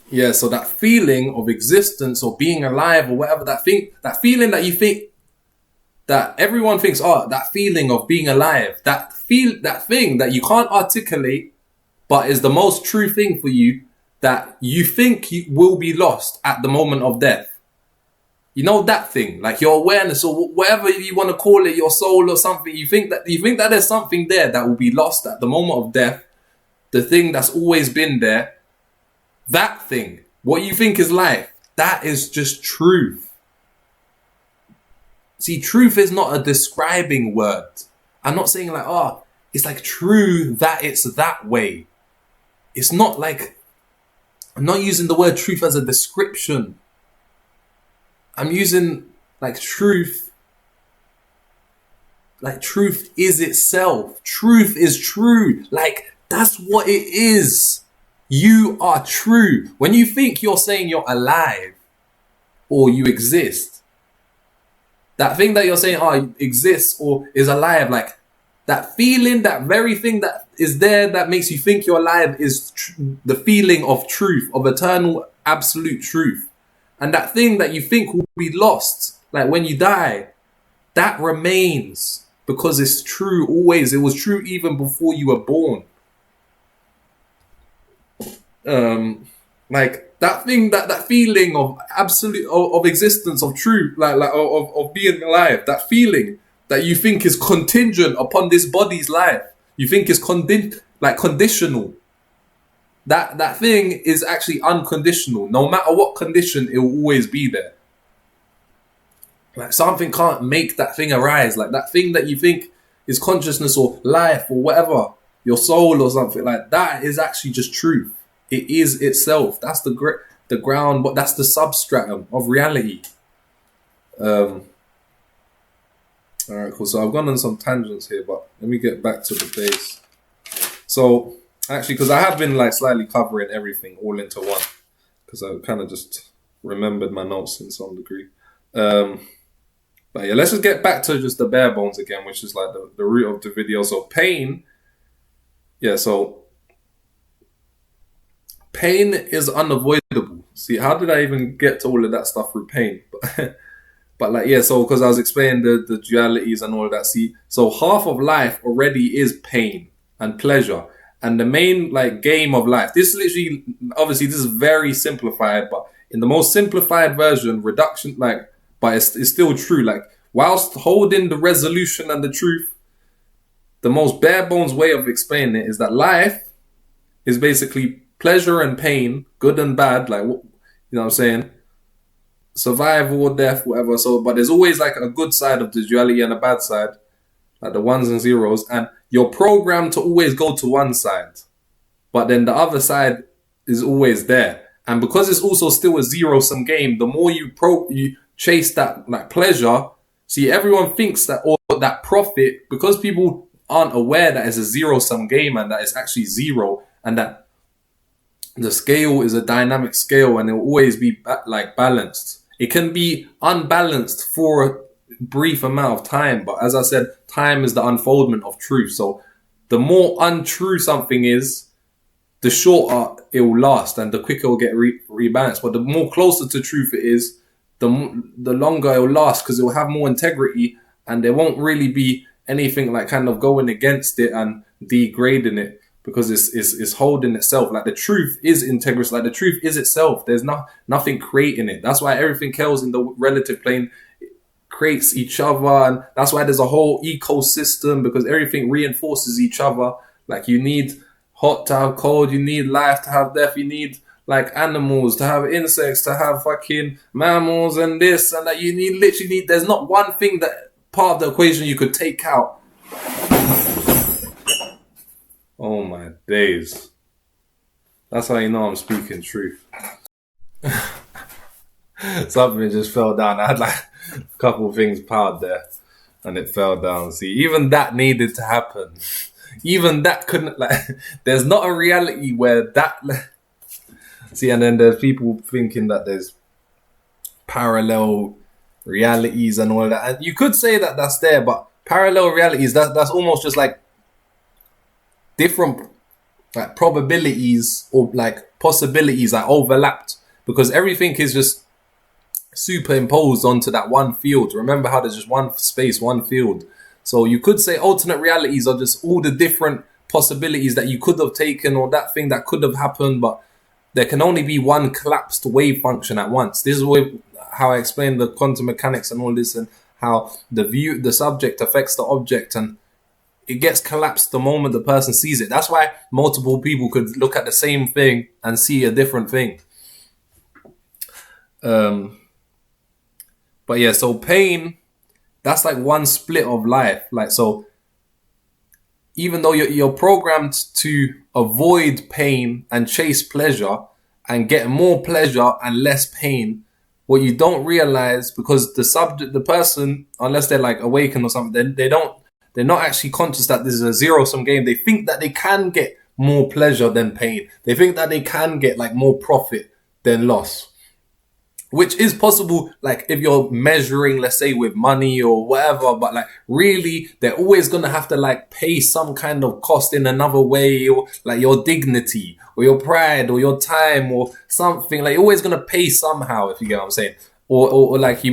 yeah, so that feeling of existence or being alive or whatever, that feeling that you think, that everyone thinks, oh, that feeling of being alive, that thing that you can't articulate, but is the most true thing for you, that you think you will be lost at the moment of death. You know, that thing, like your awareness or whatever you want to call it, your soul or something. You think that there's something there that will be lost at the moment of death. The thing that's always been there. That thing, what you think is life, that is just truth. See, truth is not a describing word. I'm not saying like, oh, it's like true that it's that way. It's not like, I'm not using the word truth as a description. I'm using like truth. Like, truth is itself. Truth is true. Like, that's what it is. You are true. When you think you're saying you're alive or you exist, that thing that you're saying, oh, exists or is alive, like that feeling, that very thing that is there that makes you think you're alive is the feeling of truth, of eternal, absolute truth. And that thing that you think will be lost, like when you die, that remains because it's true always. It was true even before you were born. Like that thing, that feeling of absolute, of existence, of truth, like of being alive, that feeling that you think is contingent upon this body's life, you think is conditional. That thing is actually unconditional. No matter what condition, it will always be there. Like, something can't make that thing arise. Like, that thing that you think is consciousness or life or whatever, your soul or something, like that is actually just truth. It is itself. That's the ground, but that's the substratum of reality. All right, cool. So I've gone on some tangents here, but let me get back to the base. So actually, because I have been like slightly covering everything all into one, because I kind of just remembered my notes in some degree. But yeah, let's just get back to just the bare bones again, which is like the root of the video. So pain. Yeah, so pain is unavoidable. See, how did I even get to all of that stuff through pain? But like, yeah, so because I was explaining the dualities and all of that. See, so half of life already is pain and pleasure. And the main like game of life, this literally, obviously this is very simplified, but in the most simplified version, reduction, like, but it's still true. Like, whilst holding the resolution and the truth, the most bare bones way of explaining it is that life is basically pleasure and pain, good and bad, like, you know what I'm saying? Survival or death, whatever. So, but there's always like a good side of the duality and a bad side, like the ones and zeros, and you're programmed to always go to one side, but then the other side is always there. And because it's also still a zero-sum game, the more you chase that like pleasure, see, everyone thinks that, or that profit, because people aren't aware that it's a zero-sum game and that it's actually zero, and that the scale is a dynamic scale and it will always be like balanced. It can be unbalanced for a brief amount of time, but as I said, time is the unfoldment of truth. So the more untrue something is, the shorter it will last and the quicker it will get rebalanced. But the more closer to truth it is, the longer it will last, because it will have more integrity and there won't really be anything like kind of going against it and degrading it, because it's holding itself. Like the truth is integrous, like the truth is itself. There's nothing creating it. That's why everything else in the relative plane creates each other, and that's why there's a whole ecosystem, because everything reinforces each other. Like you need hot to have cold, you need life to have death, you need like animals to have insects, to have fucking mammals and this and that. You literally need, there's not one thing that part of the equation you could take out. Oh my days. That's how you know I'm speaking truth. Something just fell down. I had like a couple of things piled there and it fell down. See, even that needed to happen. Even that couldn't, like, there's not a reality where that, see, and then there's people thinking that there's parallel realities and all of that. And you could say that that's there, but parallel realities, that's almost just like different like probabilities or like possibilities that overlapped, because everything is just superimposed onto that one field. Remember how there's just one space, one field. So you could say alternate realities are just all the different possibilities that you could have taken, or that thing that could have happened, but there can only be one collapsed wave function at once. This is how I explain the quantum mechanics and all this, and how the subject affects the object, and it gets collapsed the moment the person sees it. That's why multiple people could look at the same thing and see a different thing. But yeah, so pain, that's like one split of life. Like, so even though you're programmed to avoid pain and chase pleasure and get more pleasure and less pain, what you don't realize, because the person, unless they're like awakened or something, they're not actually conscious that this is a zero-sum game. They think that they can get more pleasure than pain. They think that they can get like more profit than loss, which is possible, like if you're measuring, let's say, with money or whatever, but like really they're always going to have to like pay some kind of cost in another way, or like your dignity or your pride or your time or something. Like you're always going to pay somehow, if you get what I'm saying. Or like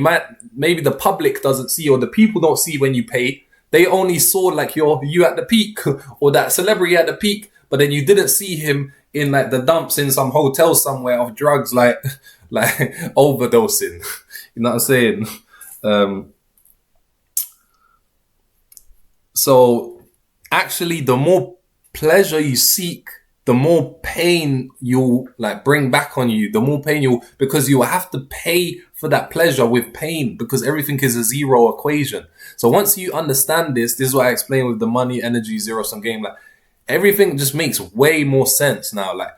maybe the public doesn't see, or the people don't see when you pay. They only saw like you at the peak, or that celebrity at the peak, but then you didn't see him in like the dumps in some hotel somewhere of drugs, like overdosing. You know what I'm saying? So actually, the more pleasure you seek, the more pain you'll like bring back on you. The more pain because you have to pay for that pleasure with pain, because everything is a zero equation. So once you understand this is what I explained with the money, energy, zero-sum game. Like everything just makes way more sense now. Like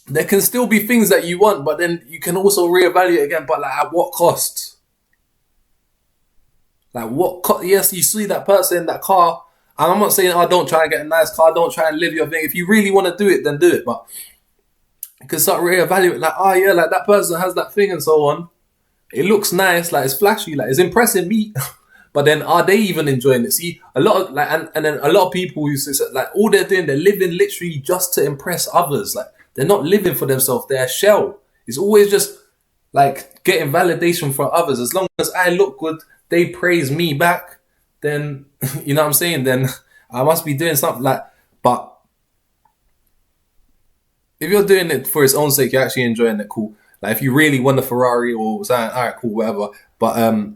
there can still be things that you want, but then you can also reevaluate again. But like at what cost? Like yes, you see that person in that car. And I'm not saying, don't try and get a nice car, don't try and live your thing. If you really want to do it, then do it. But you can start reevaluating, like, yeah, like that person has that thing and so on. It looks nice, like it's flashy, like it's impressing me. But then are they even enjoying it? See, a lot of like, and then a lot of people who say like all they're doing, they're living literally just to impress others. Like they're not living for themselves. They're a shell. It's always just like getting validation from others. As long as I look good, they praise me back. Then you know what I'm saying. Then I must be doing something like. But if you're doing it for its own sake, you're actually enjoying it. Cool. Like if you really want a Ferrari or something, all right, cool, whatever. But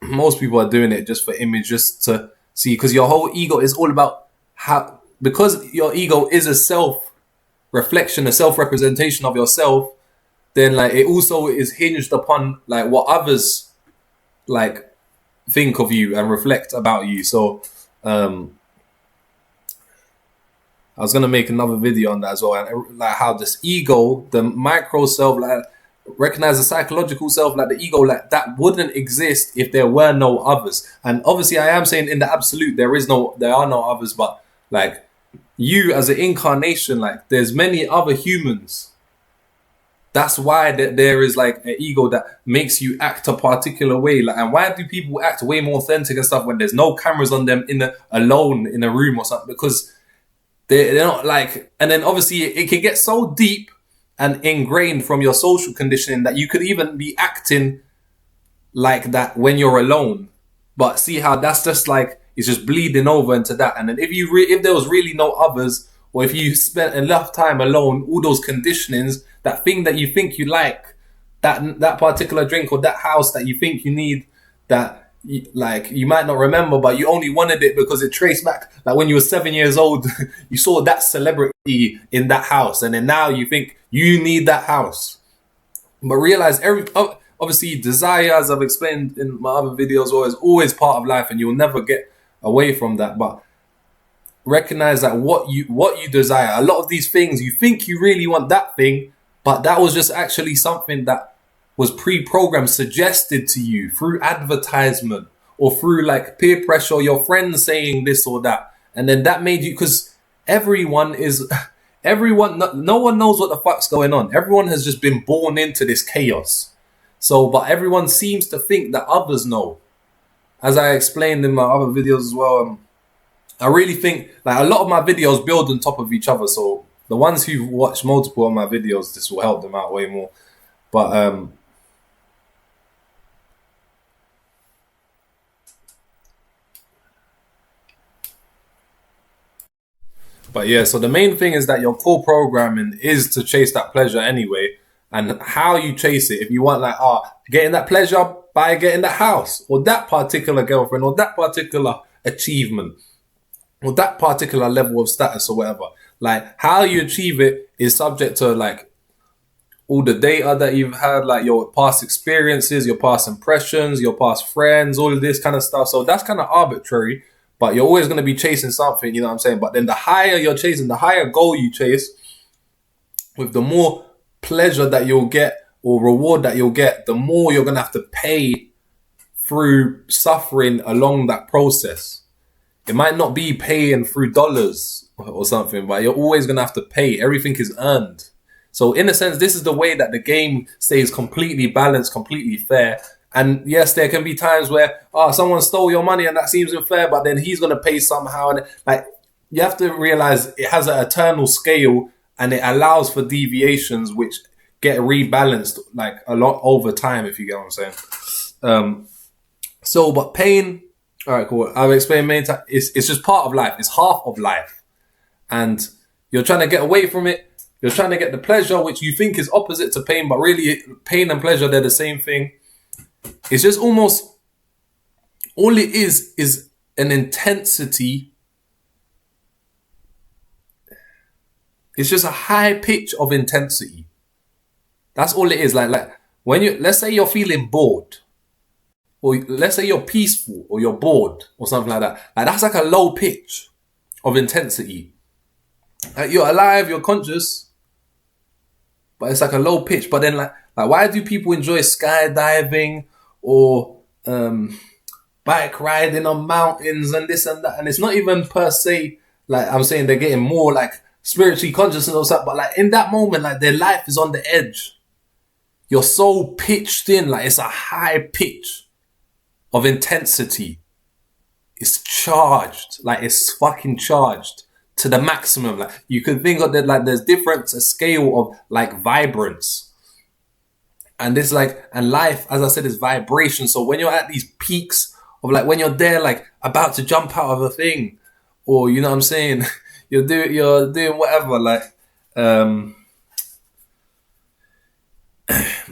most people are doing it just for image, just to see, because your whole ego is all about how, because your ego is a self-reflection, a self-representation of yourself, then like it also is hinged upon like what others like think of you and reflect about you. So I was gonna make another video on that as well, and like how this ego, the micro self, like recognize the psychological self, like the ego, like that wouldn't exist if there were no others. And obviously, I am saying in the absolute, there are no others, but like you as an incarnation, like there's many other humans. That's why there is like an ego that makes you act a particular way. Like, and why do people act way more authentic and stuff when there's no cameras on them alone in a room or something? Because they're not like, and then obviously it can get so deep and ingrained from your social conditioning that you could even be acting like that when you're alone. But see how that's just like, it's just bleeding over into that. And then if there was really no others, or if you spent enough time alone, all those conditionings, that thing that you think you like, that particular drink or that house that you think you need, that you might not remember, but you only wanted it because it traced back. Like when you were 7 years old, you saw that celebrity in that house, and then now you think you need that house. But realize obviously desire, as I've explained in my other videos, is always part of life, and you'll never get away from that. But recognize that what you desire, a lot of these things, you think you really want that thing, but that was just actually something that was pre-programmed, suggested to you through advertisement or through like peer pressure, or your friends saying this or that. And then that made you, because everyone, no one knows what the fuck's going on. Everyone has just been born into this chaos. So, but everyone seems to think that others know. As I explained in my other videos as well, I really think like a lot of my videos build on top of each other. So the ones who've watched multiple of my videos, this will help them out way more. But yeah, so the main thing is that your core programming is to chase that pleasure anyway. And how you chase it, if you want like, getting that pleasure by getting that house, or that particular girlfriend, or that particular achievement, or that particular level of status or whatever. Like how you achieve it is subject to like all the data that you've had, like your past experiences, your past impressions, your past friends, all of this kind of stuff. So that's kind of arbitrary. But you're always going to be chasing something, you know what I'm saying? But then the higher you're chasing, the higher goal you chase, with the more pleasure that you'll get or reward that you'll get, the more you're going to have to pay through suffering along that process. It might not be paying through dollars or something, but you're always going to have to pay. Everything is earned. So in a sense, this is the way that the game stays completely balanced, completely fair. And yes, there can be times where someone stole your money and that seems unfair, but then he's going to pay somehow. And like you have to realize it has an eternal scale, and it allows for deviations which get rebalanced like a lot over time, if you get what I'm saying. But pain, all right, cool. I've explained many times. It's just part of life. It's half of life, and you're trying to get away from it. You're trying to get the pleasure, which you think is opposite to pain, but really pain and pleasure, they're the same thing. It's just almost, all it is an intensity. It's just a high pitch of intensity. That's all it is. Like when let's say you're feeling bored, or let's say you're peaceful, or you're bored, or something like that. Like that's like a low pitch of intensity. Like you're alive, you're conscious, but it's like a low pitch. But then like why do people enjoy skydiving or bike riding on mountains and this and that? And it's not even per se like I'm saying they're getting more like spiritually conscious and all that, but like in that moment, like their life is on the edge. You're so pitched in, like it's a high pitch. of intensity. It's charged, like it's fucking charged to the maximum. Like you could think of that, like there's different a scale of like vibrance, and this like and life, as I said, is vibration. So when you're at these peaks of like when you're there, like about to jump out of a thing, or you know what I'm saying, you're doing whatever, like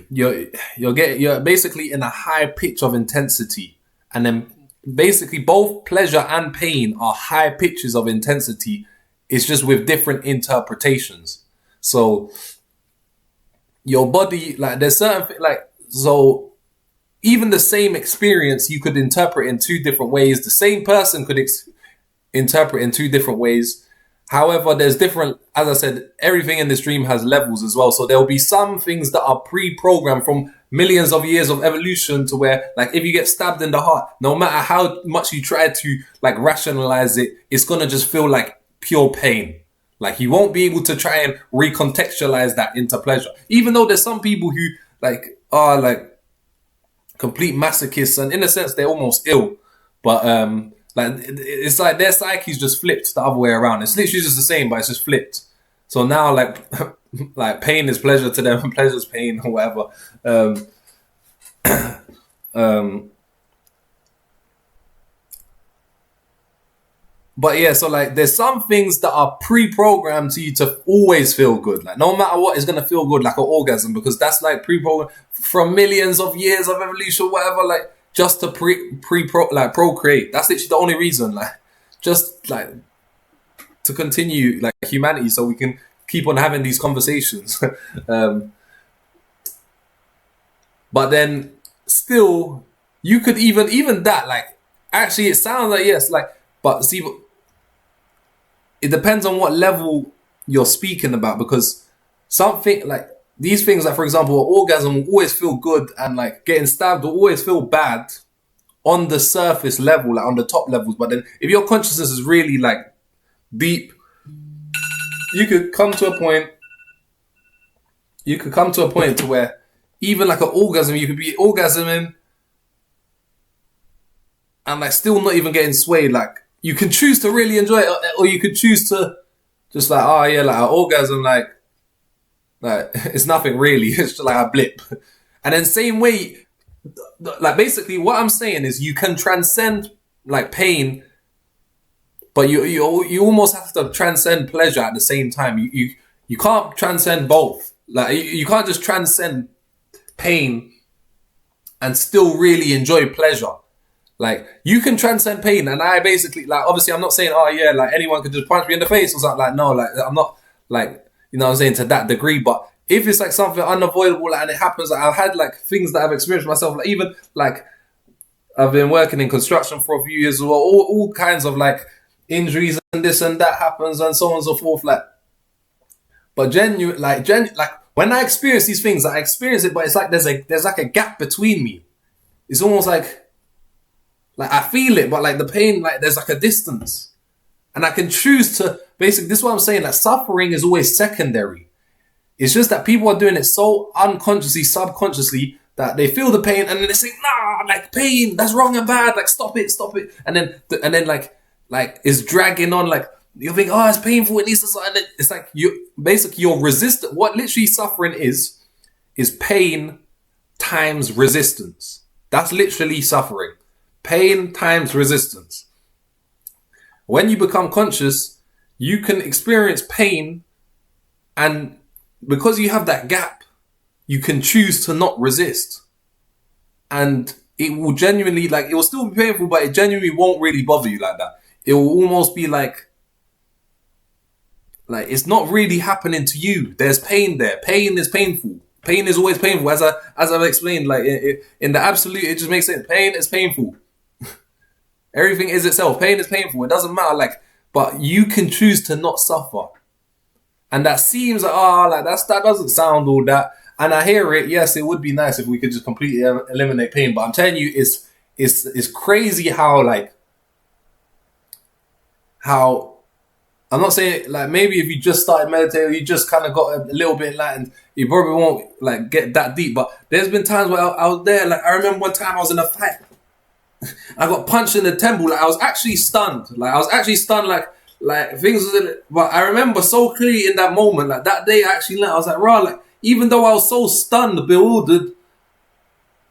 you're basically in a high pitch of intensity, and then basically both pleasure and pain are high pitches of intensity. It's just with different interpretations. So your body, like there's certain like so even the same experience you could interpret in two different ways. The same person could interpret in two different ways. However, there's different, as I said, everything in this dream has levels as well. So there'll be some things that are pre-programmed from millions of years of evolution to where, like, if you get stabbed in the heart, no matter how much you try to, like, rationalize it, it's going to just feel like pure pain. Like, you won't be able to try and recontextualize that into pleasure. Even though there's some people who, like, are, like, complete masochists, and in a sense, they're almost ill. But, like it's like their psyche's just flipped the other way around. It's literally just the same, but it's just flipped. So now, like, like pain is pleasure to them, and pleasure is pain, or whatever. But yeah, so like there's some things that are pre-programmed to you to always feel good. Like no matter what, it's gonna feel good, like an orgasm, because that's like pre-programmed from millions of years of evolution, whatever. Like just to procreate. That's literally the only reason. Like just like to continue like humanity, so we can keep on having these conversations. But then still, you could even that, like, actually it sounds like yes, like, but see, it depends on what level you're speaking about, because something like these things, like for example, orgasm will always feel good, and like getting stabbed will always feel bad on the surface level, like on the top levels. But then if your consciousness is really like deep, you could come to a point to where even like an orgasm, you could be orgasming and like still not even getting swayed. Like you can choose to really enjoy it, or you could choose to just like, oh yeah, like an orgasm, like it's nothing really. It's just like a blip. And then same way, like basically what I'm saying is you can transcend like pain, but you almost have to transcend pleasure at the same time. You can't transcend both. Like you can't just transcend pain and still really enjoy pleasure. Like you can transcend pain, and I basically, like, obviously I'm not saying, oh yeah, like anyone could just punch me in the face or something. Like no, like I'm not like, you know what I'm saying, to that degree. But if it's like something unavoidable, like, and it happens, like I've had like things that I've experienced myself, like even like I've been working in construction for a few years as well, all kinds of like injuries and this and that happens and so on and so forth. Like, but genuine, like when I experience these things, I experience it, but it's like there's like a gap between me. It's almost like I feel it, but like the pain, like there's like a distance, and I can choose to basically. This is what I'm saying. That suffering is always secondary. It's just that people are doing it so unconsciously, subconsciously, that they feel the pain and then they say, nah, like pain, that's wrong and bad. Like stop it. And then like it's dragging on. Like you think, oh, it's painful. It needs to stop. And then it's like you're resistant. What literally suffering is pain times resistance. That's literally suffering. Pain times resistance. When you become conscious, you can experience pain, and because you have that gap, you can choose to not resist. And it will genuinely, like, it will still be painful, but it genuinely won't really bother you like that. It will almost be like it's not really happening to you. There's pain there. Pain is painful. Pain is always painful. As I've explained, like in the absolute, it just makes sense. Pain is painful. Everything is itself. Pain is painful. It doesn't matter. Like, but you can choose to not suffer, and that seems like that doesn't sound all that. And I hear it. Yes, it would be nice if we could just completely eliminate pain. But I'm telling you, it's crazy how I'm not saying like maybe if you just started meditating, you just kind of got a little bit enlightened, you probably won't like get that deep. But there's been times where I was there. Like I remember one time I was in a fight. I got punched in the temple. Like I was actually stunned. Like things was in it. But I remember so clearly in that moment, like that day I actually learned, I was like, rah, like even though I was so stunned, bewildered,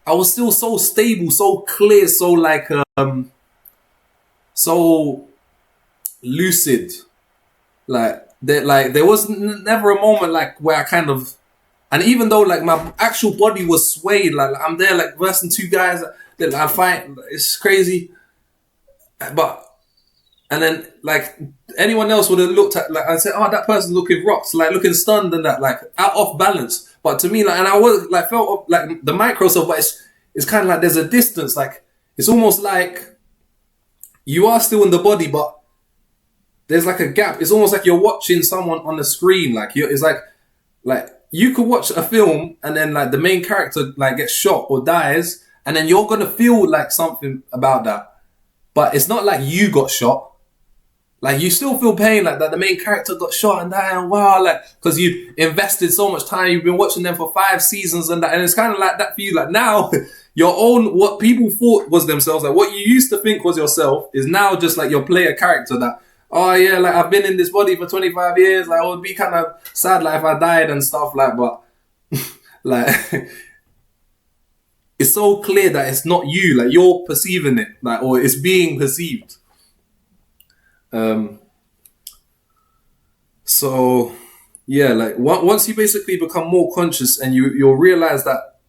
I was still so stable, so clear, so so lucid. There was never a moment like where I kind of, and even though like my actual body was swayed, like I'm there like versing two guys that I fight, it's crazy. But and then like anyone else would have looked at like I said, oh, that person's looking rocks, like looking stunned and that, like out off balance. But to me, like, and I was like felt like the micro self, but it's kind of like there's a distance, like it's almost like you are still in the body, but there's like a gap. It's almost like you're watching someone on the screen. Like it's like you could watch a film and then like the main character like gets shot or dies, and then you're gonna feel like something about that. But it's not like you got shot. Like you still feel pain like that the main character got shot and died, and wow, like because you invested so much time, you've been watching them for 5 seasons and that, and it's kind of like that for you. Like now, your own what people thought was themselves, like what you used to think was yourself, is now just like your player character. That oh yeah, like I've been in this body for 25 years. Like it would be kind of sad like if I died and stuff like, but like it's so clear that it's not you. Like you're perceiving it, like or it's being perceived. So yeah, like once you basically become more conscious and you'll realize that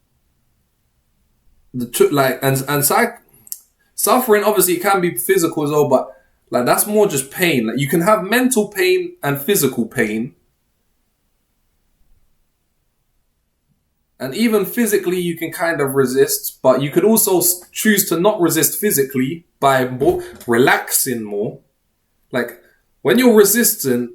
the truth, like and suffering obviously it can be physical as well, but like that's more just pain. Like you can have mental pain and physical pain, and even physically you can kind of resist, but you could also choose to not resist physically by relaxing more. Like when you're resistant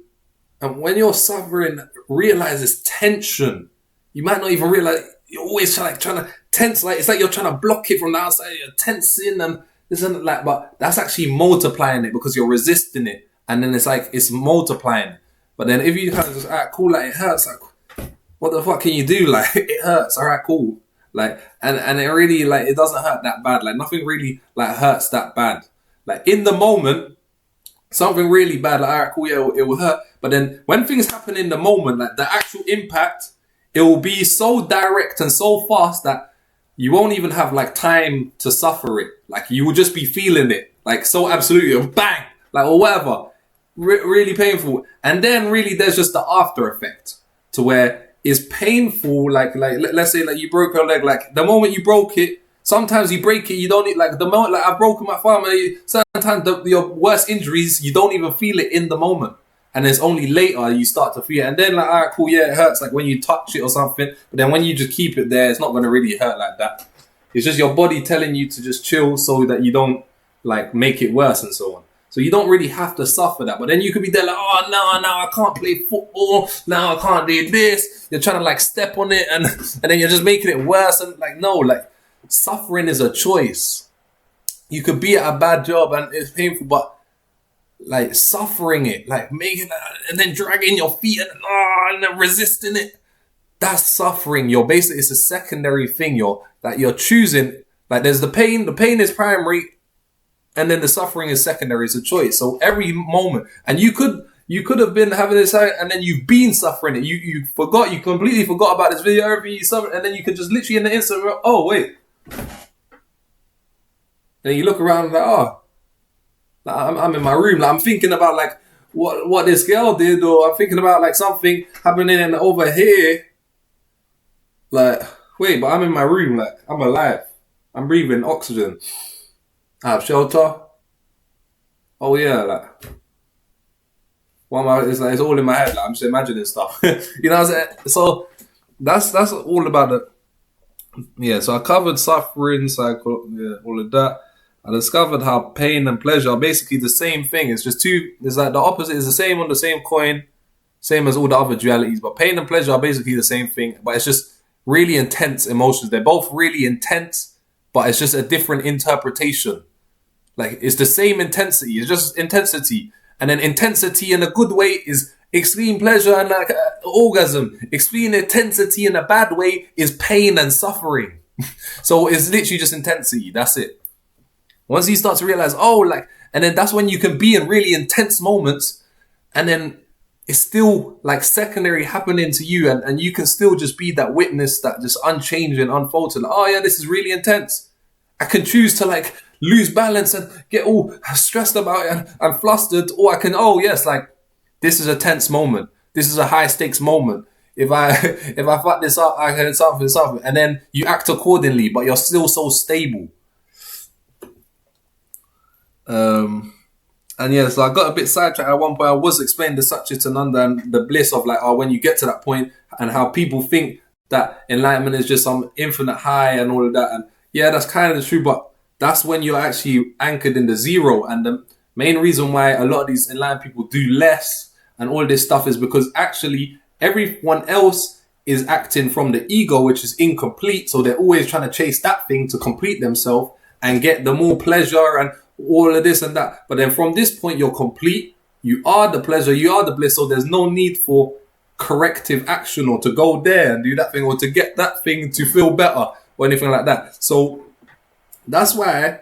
and when you're suffering, realize it's tension. You might not even realize you're always trying to tense. Like it's like you're trying to block it from the outside. You're tensing and this and like, but that's actually multiplying it because you're resisting it, and then it's like it's multiplying. But then if you kind of just alright, cool, like it hurts. Like what the fuck can you do? Like it hurts. Alright, cool. Like and it really like it doesn't hurt that bad. Like nothing really like hurts that bad. Like in the moment. Something really bad, like, alright, cool, yeah, it will hurt. But then when things happen in the moment, like the actual impact, it will be so direct and so fast that you won't even have like time to suffer it. Like you will just be feeling it, like so absolutely, bang, like or whatever, really painful. And then really there's just the after effect to where it's painful. Like let's say like you broke your leg, like the moment you broke it, sometimes you break it, you don't need, like the moment, like I've broken my thumb, sometimes your worst injuries, you don't even feel it in the moment. And it's only later you start to feel it. And then like, alright, cool, yeah, it hurts like when you touch it or something. But then when you just keep it there, it's not going to really hurt like that. It's just your body telling you to just chill so that you don't like make it worse and so on. So you don't really have to suffer that. But then you could be there like, oh, no, I can't play football. Now I can't do this. You're trying to like step on it and then you're just making it worse. And like, no, like, suffering is a choice. You could be at a bad job and it's painful, but like suffering it, like making it and then dragging your feet and then resisting it, that's suffering. You're basically, it's a secondary thing. You're choosing. Like there's the pain is primary, and then the suffering is secondary. It's a choice. So every moment, and you could have been having this, and then you've been suffering it. You completely forgot about this video, everything you suffered, and then you could just literally in the instant, oh wait. And you look around like, oh, like I'm in my room. Like I'm thinking about like what this girl did, or I'm thinking about like something happening over here. Like, wait, but I'm in my room. Like I'm alive. I'm breathing oxygen. I have shelter. Oh yeah, like it's like it's all in my head. Like I'm just imagining stuff. You know what I'm saying? So that's all about it. Yeah, so I covered suffering, all of that. I discovered how pain and pleasure are basically the same thing. It's just it's like the opposite is the same on the same coin, same as all the other dualities. But pain and pleasure are basically the same thing, but it's just really intense emotions. They're both really intense, but it's just a different interpretation. Like it's the same intensity, it's just intensity. And then intensity in a good way is extreme pleasure and like orgasm. Extreme intensity in a bad way is pain and suffering. So it's literally just intensity. That's it. Once you start to realize, oh, like, and then that's when you can be in really intense moments, and then it's still like secondary happening to you, and you can still just be that witness that just unchanging, unfolded. Like, oh yeah, this is really intense. I can choose to like lose balance and get all stressed about it and flustered, or I can, oh yes, like this is a tense moment. This is a high stakes moment. If I fuck this up, I can something, and then you act accordingly, but you're still so stable. And yeah, so I got a bit sidetracked at one point. I was explaining the Satchitananda and the bliss of like, oh, when you get to that point, and how people think that enlightenment is just some infinite high and all of that. And yeah, that's kind of true, but that's when you're actually anchored in the zero. And the main reason why a lot of these enlightened people do less and all this stuff is because actually everyone else is acting from the ego, which is incomplete. So they're always trying to chase that thing to complete themselves and get the more pleasure and all of this and that. But then from this point, you're complete. You are the pleasure. You are the bliss. So there's no need for corrective action or to go there and do that thing or to get that thing to feel better or anything like that. So that's why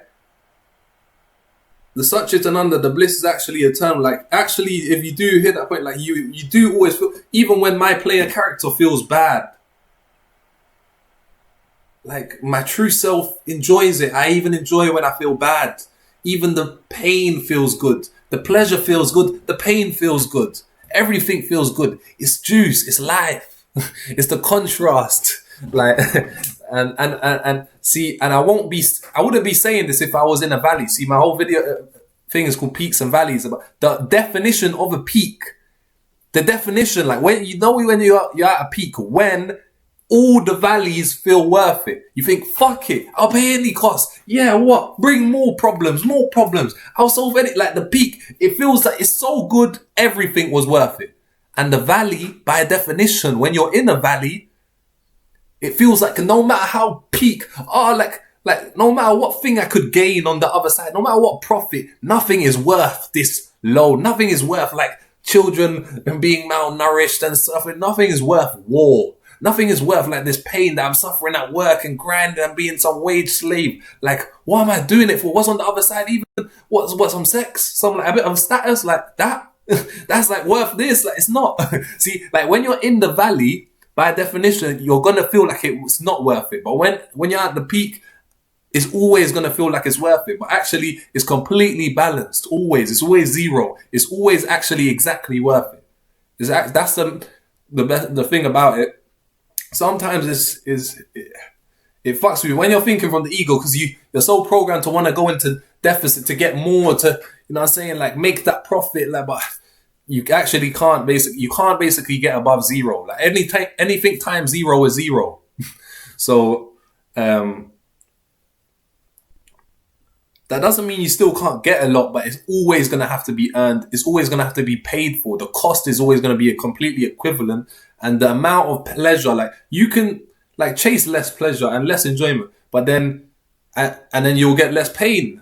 the Satchitananda, the bliss is actually eternal. Like, actually, if you do hit that point, like you do always feel, even when my player character feels bad, like my true self enjoys it. I even enjoy when I feel bad. Even the pain feels good. The pleasure feels good. The pain feels good. Everything feels good. It's juice. It's life. It's the contrast. Like, and see, and I wouldn't be saying this if I was in a valley. See, my whole video thing is called Peaks and Valleys. About the definition of a peak. The definition, like when you're at a peak, when all the valleys feel worth it. You think, fuck it, I'll pay any cost. Yeah, what? Bring more problems. I'll solve any, like the peak. It feels like it's so good, everything was worth it. And the valley, by definition, when you're in a valley, it feels like no matter how peak, like no matter what thing I could gain on the other side, no matter what profit, nothing is worth this low. Nothing is worth like children being malnourished and stuff. Nothing is worth war. Nothing is worth like this pain that I'm suffering at work and grinding and being some wage slave. Like, what am I doing it for? What's on the other side? Even what's some sex, some like a bit of status like that. That's like worth this. Like, it's not. See, like when you're in the valley, by definition, you're gonna feel like it's not worth it. But when you're at the peak, it's always gonna feel like it's worth it. But actually, it's completely balanced. Always, it's always zero. It's always actually exactly worth it. That's the thing about it. Sometimes it fucks with you when you're thinking from the ego because you're so programmed to want to go into deficit to get more to, you know what I'm saying, like make that profit, like, but you actually can't basically get above zero. Like anything times zero is zero. So that doesn't mean you still can't get a lot, but it's always going to have to be earned. It's always going to have to be paid for. The cost is always going to be completely equivalent. And the amount of pleasure, like you can like chase less pleasure and less enjoyment, but then, and then you'll get less pain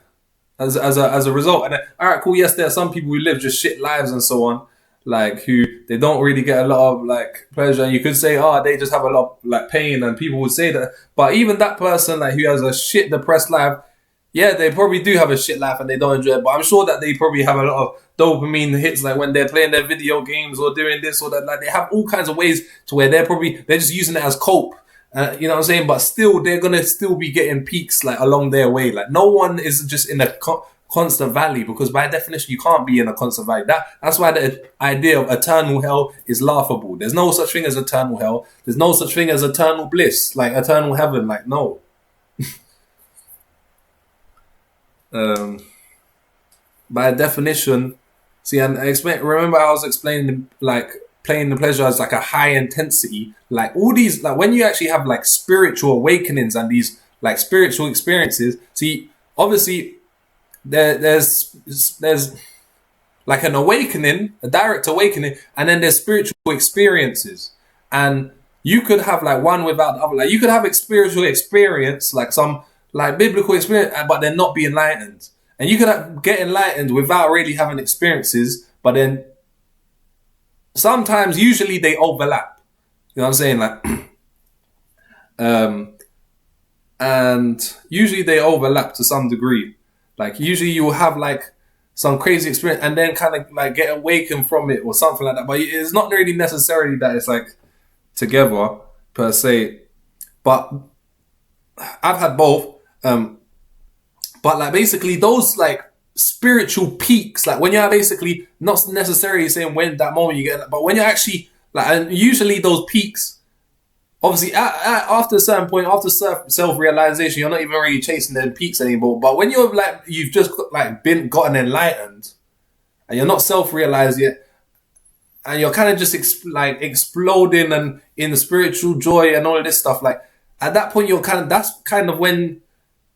as a result. And then, all right, cool. Yes, there are some people who live just shit lives and so on, like who they don't really get a lot of like pleasure. And you could say, oh, they just have a lot of like pain, and people would say that. But even that person like who has a shit depressed life, yeah, they probably do have a shit life and they don't enjoy it. But I'm sure that they probably have a lot of dopamine hits, like when they're playing their video games or doing this or that. Like they have all kinds of ways to where they're just using it as cope. You know what I'm saying? But still, they're gonna still be getting peaks like along their way. Like no one is just in a constant valley, because by definition you can't be in a constant valley. That's why the idea of eternal hell is laughable. There's no such thing as eternal hell. There's no such thing as eternal bliss, like eternal heaven. Like no. By definition, see, and remember I was explaining like playing the pleasure as like a high intensity, like all these, like when you actually have like spiritual awakenings and these like spiritual experiences. See, obviously there's like an awakening, a direct awakening, and then there's spiritual experiences, and you could have like one without the other. Like you could have a spiritual experience, like some like biblical experience, but then not be enlightened. And you could get enlightened without really having experiences, but then sometimes, usually they overlap. You know what I'm saying? Like, and usually they overlap to some degree. Like usually you will have like some crazy experience and then kind of like get awakened from it or something like that. But it's not really necessarily that it's like together per se. But I've had both. But like basically those like spiritual peaks, like when you're basically not necessarily saying when that moment you get, but when you're actually like, and usually those peaks, obviously after a certain point, after self-realization, you're not even really chasing them peaks anymore. But when you're like, you've just like gotten enlightened and you're not self-realized yet, and you're kind of just exploding and in the spiritual joy and all of this stuff, like at that point, that's kind of when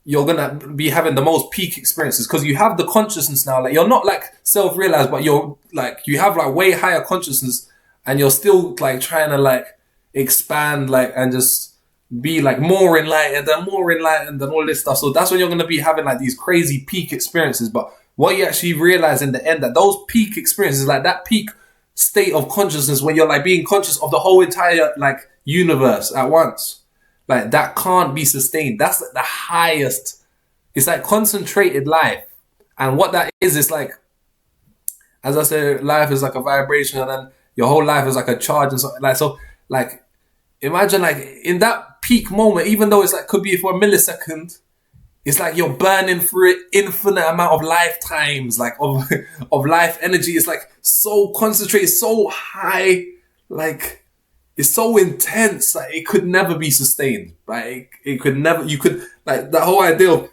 you're gonna be having the most peak experiences, because you have the consciousness now. Like you're not like self-realized, but you're like, you have like way higher consciousness, and you're still like trying to like expand, like, and just be like more enlightened and all this stuff. So that's when you're gonna be having like these crazy peak experiences. But what you actually realize in the end, that those peak experiences, like that peak state of consciousness, when you're like being conscious of the whole entire like universe at once, like that can't be sustained. That's like the highest. It's like concentrated life. And what that is like, as I said, life is like a vibration, and then your whole life is like a charge and something. Like, so like imagine like in that peak moment, even though it's like could be for a millisecond, it's like you're burning through it infinite amount of lifetimes, like of life energy. It's like so concentrated, so high, like it's so intense, like it could never be sustained. Like it could never, you could, like that whole idea of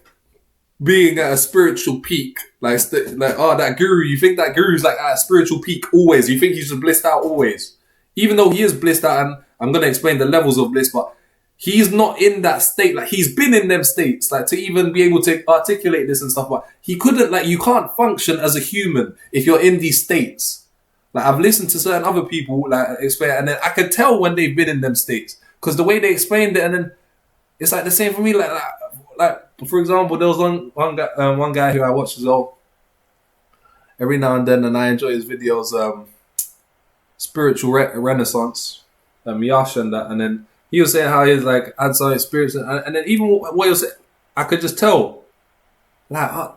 being at a spiritual peak, like oh, that guru, you think that guru's like at a spiritual peak always. You think he's just blissed out always. Even though he is blissed out, and I'm going to explain the levels of bliss, but he's not in that state. Like he's been in them states, like to even be able to articulate this and stuff, but he couldn't, like you can't function as a human if you're in these states. Like I've listened to certain other people like explain, and then I could tell when they've been in them states, because the way they explained it, and then it's like the same for me. Like for example, there was one guy who I watched as well every now and then, and I enjoy his videos. Spiritual Renaissance, Yash and that, and then he was saying how he's like had some experience, and then even what he was saying, I could just tell. Like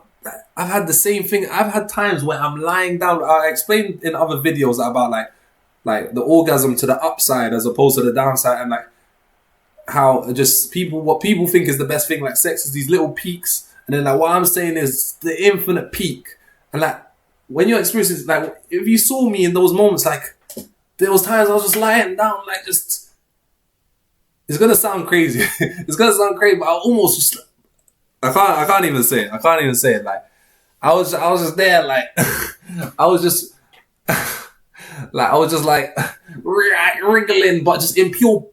I've had the same thing. I've had times where I'm lying down. I explained in other videos about like the orgasm to the upside as opposed to the downside, and like how just what people think is the best thing, like sex is these little peaks, and then like what I'm saying is the infinite peak. And like when you're experiencing, like if you saw me in those moments, like there was times I was just lying down, like just, it's gonna sound crazy. It's gonna sound crazy, but I almost just, I can't even say it. I can't even say it. Like I was just there, like I was just like wriggling, but just in pure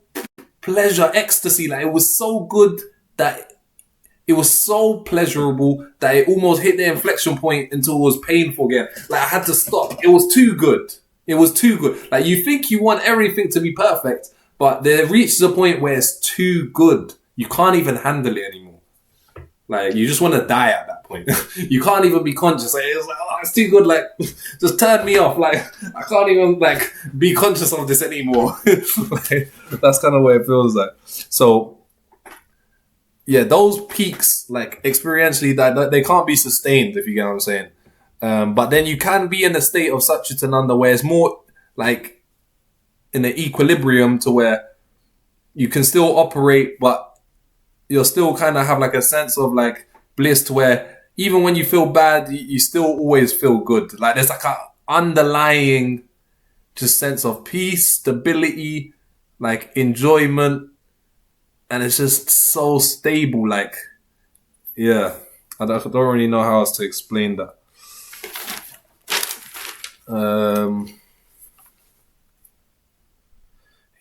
pleasure, ecstasy. Like it was so good that it was so pleasurable that it almost hit the inflection point until it was painful again. Like I had to stop. It was too good. It was too good. Like you think you want everything to be perfect, but there reaches a point where it's too good. You can't even handle it anymore. Like you just want to die at that point. You can't even be conscious. Like it's like, oh, it's too good. Like just turn me off. Like I can't even like be conscious of this anymore. Like, that's kind of what it feels like. So yeah, those peaks, like experientially, that they can't be sustained, if you get what I'm saying. But then you can be in a state of Satchitananda where it's more like in an equilibrium to where you can still operate, but you'll still kind of have like a sense of like bliss to where even when you feel bad, you still always feel good. Like there's like a underlying just sense of peace, stability, like enjoyment, and it's just so stable. Like, yeah, I don't really know how else to explain that.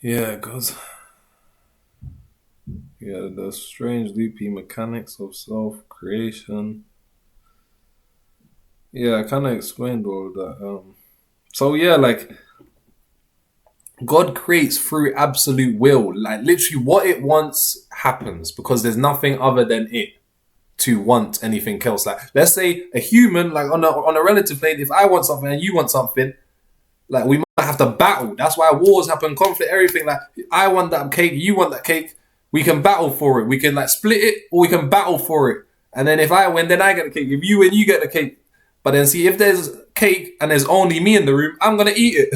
Yeah, because yeah, the strange loopy mechanics of self-creation. Yeah, I kind of explained all of that. So yeah, like God creates through absolute will. Like literally what it wants happens, because there's nothing other than it to want anything else. Like let's say a human, like on a relative plane, if I want something and you want something, like we might have to battle. That's why wars happen, conflict, everything. Like I want that cake, you want that cake. We can battle for it. We can like split it, or we can battle for it. And then if I win, then I get the cake. If you win, you get the cake. But then see, if there's cake and there's only me in the room, I'm going to eat it.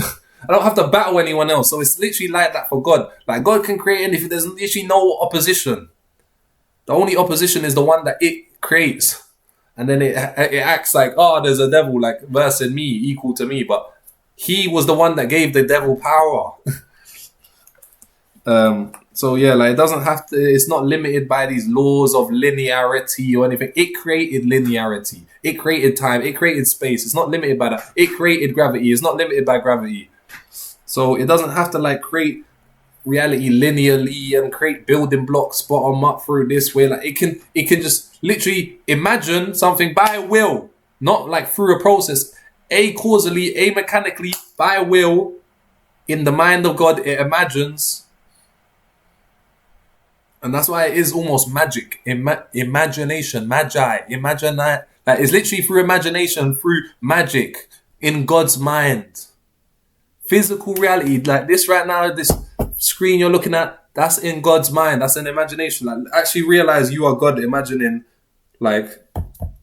I don't have to battle anyone else. So it's literally like that for God. Like God can create anything. There's literally no opposition. The only opposition is the one that it creates. And then it acts like, oh, there's a devil like versus me, equal to me. But he was the one that gave the devil power. So yeah, like it doesn't have to, it's not limited by these laws of linearity or anything. It created linearity. It created time. It created space. It's not limited by that. It created gravity. It's not limited by gravity. So it doesn't have to like create reality linearly and create building blocks bottom up through this way. Like it can just literally imagine something by will, not like through a process. A causally, a mechanically, by will, in the mind of God, it imagines. And that's why it is almost magic. Imagination, magi, imagine that. Like it's literally through imagination, through magic in God's mind. Physical reality, like this right now, this screen you're looking at, that's in God's mind. That's an imagination. Like actually realize you are God imagining like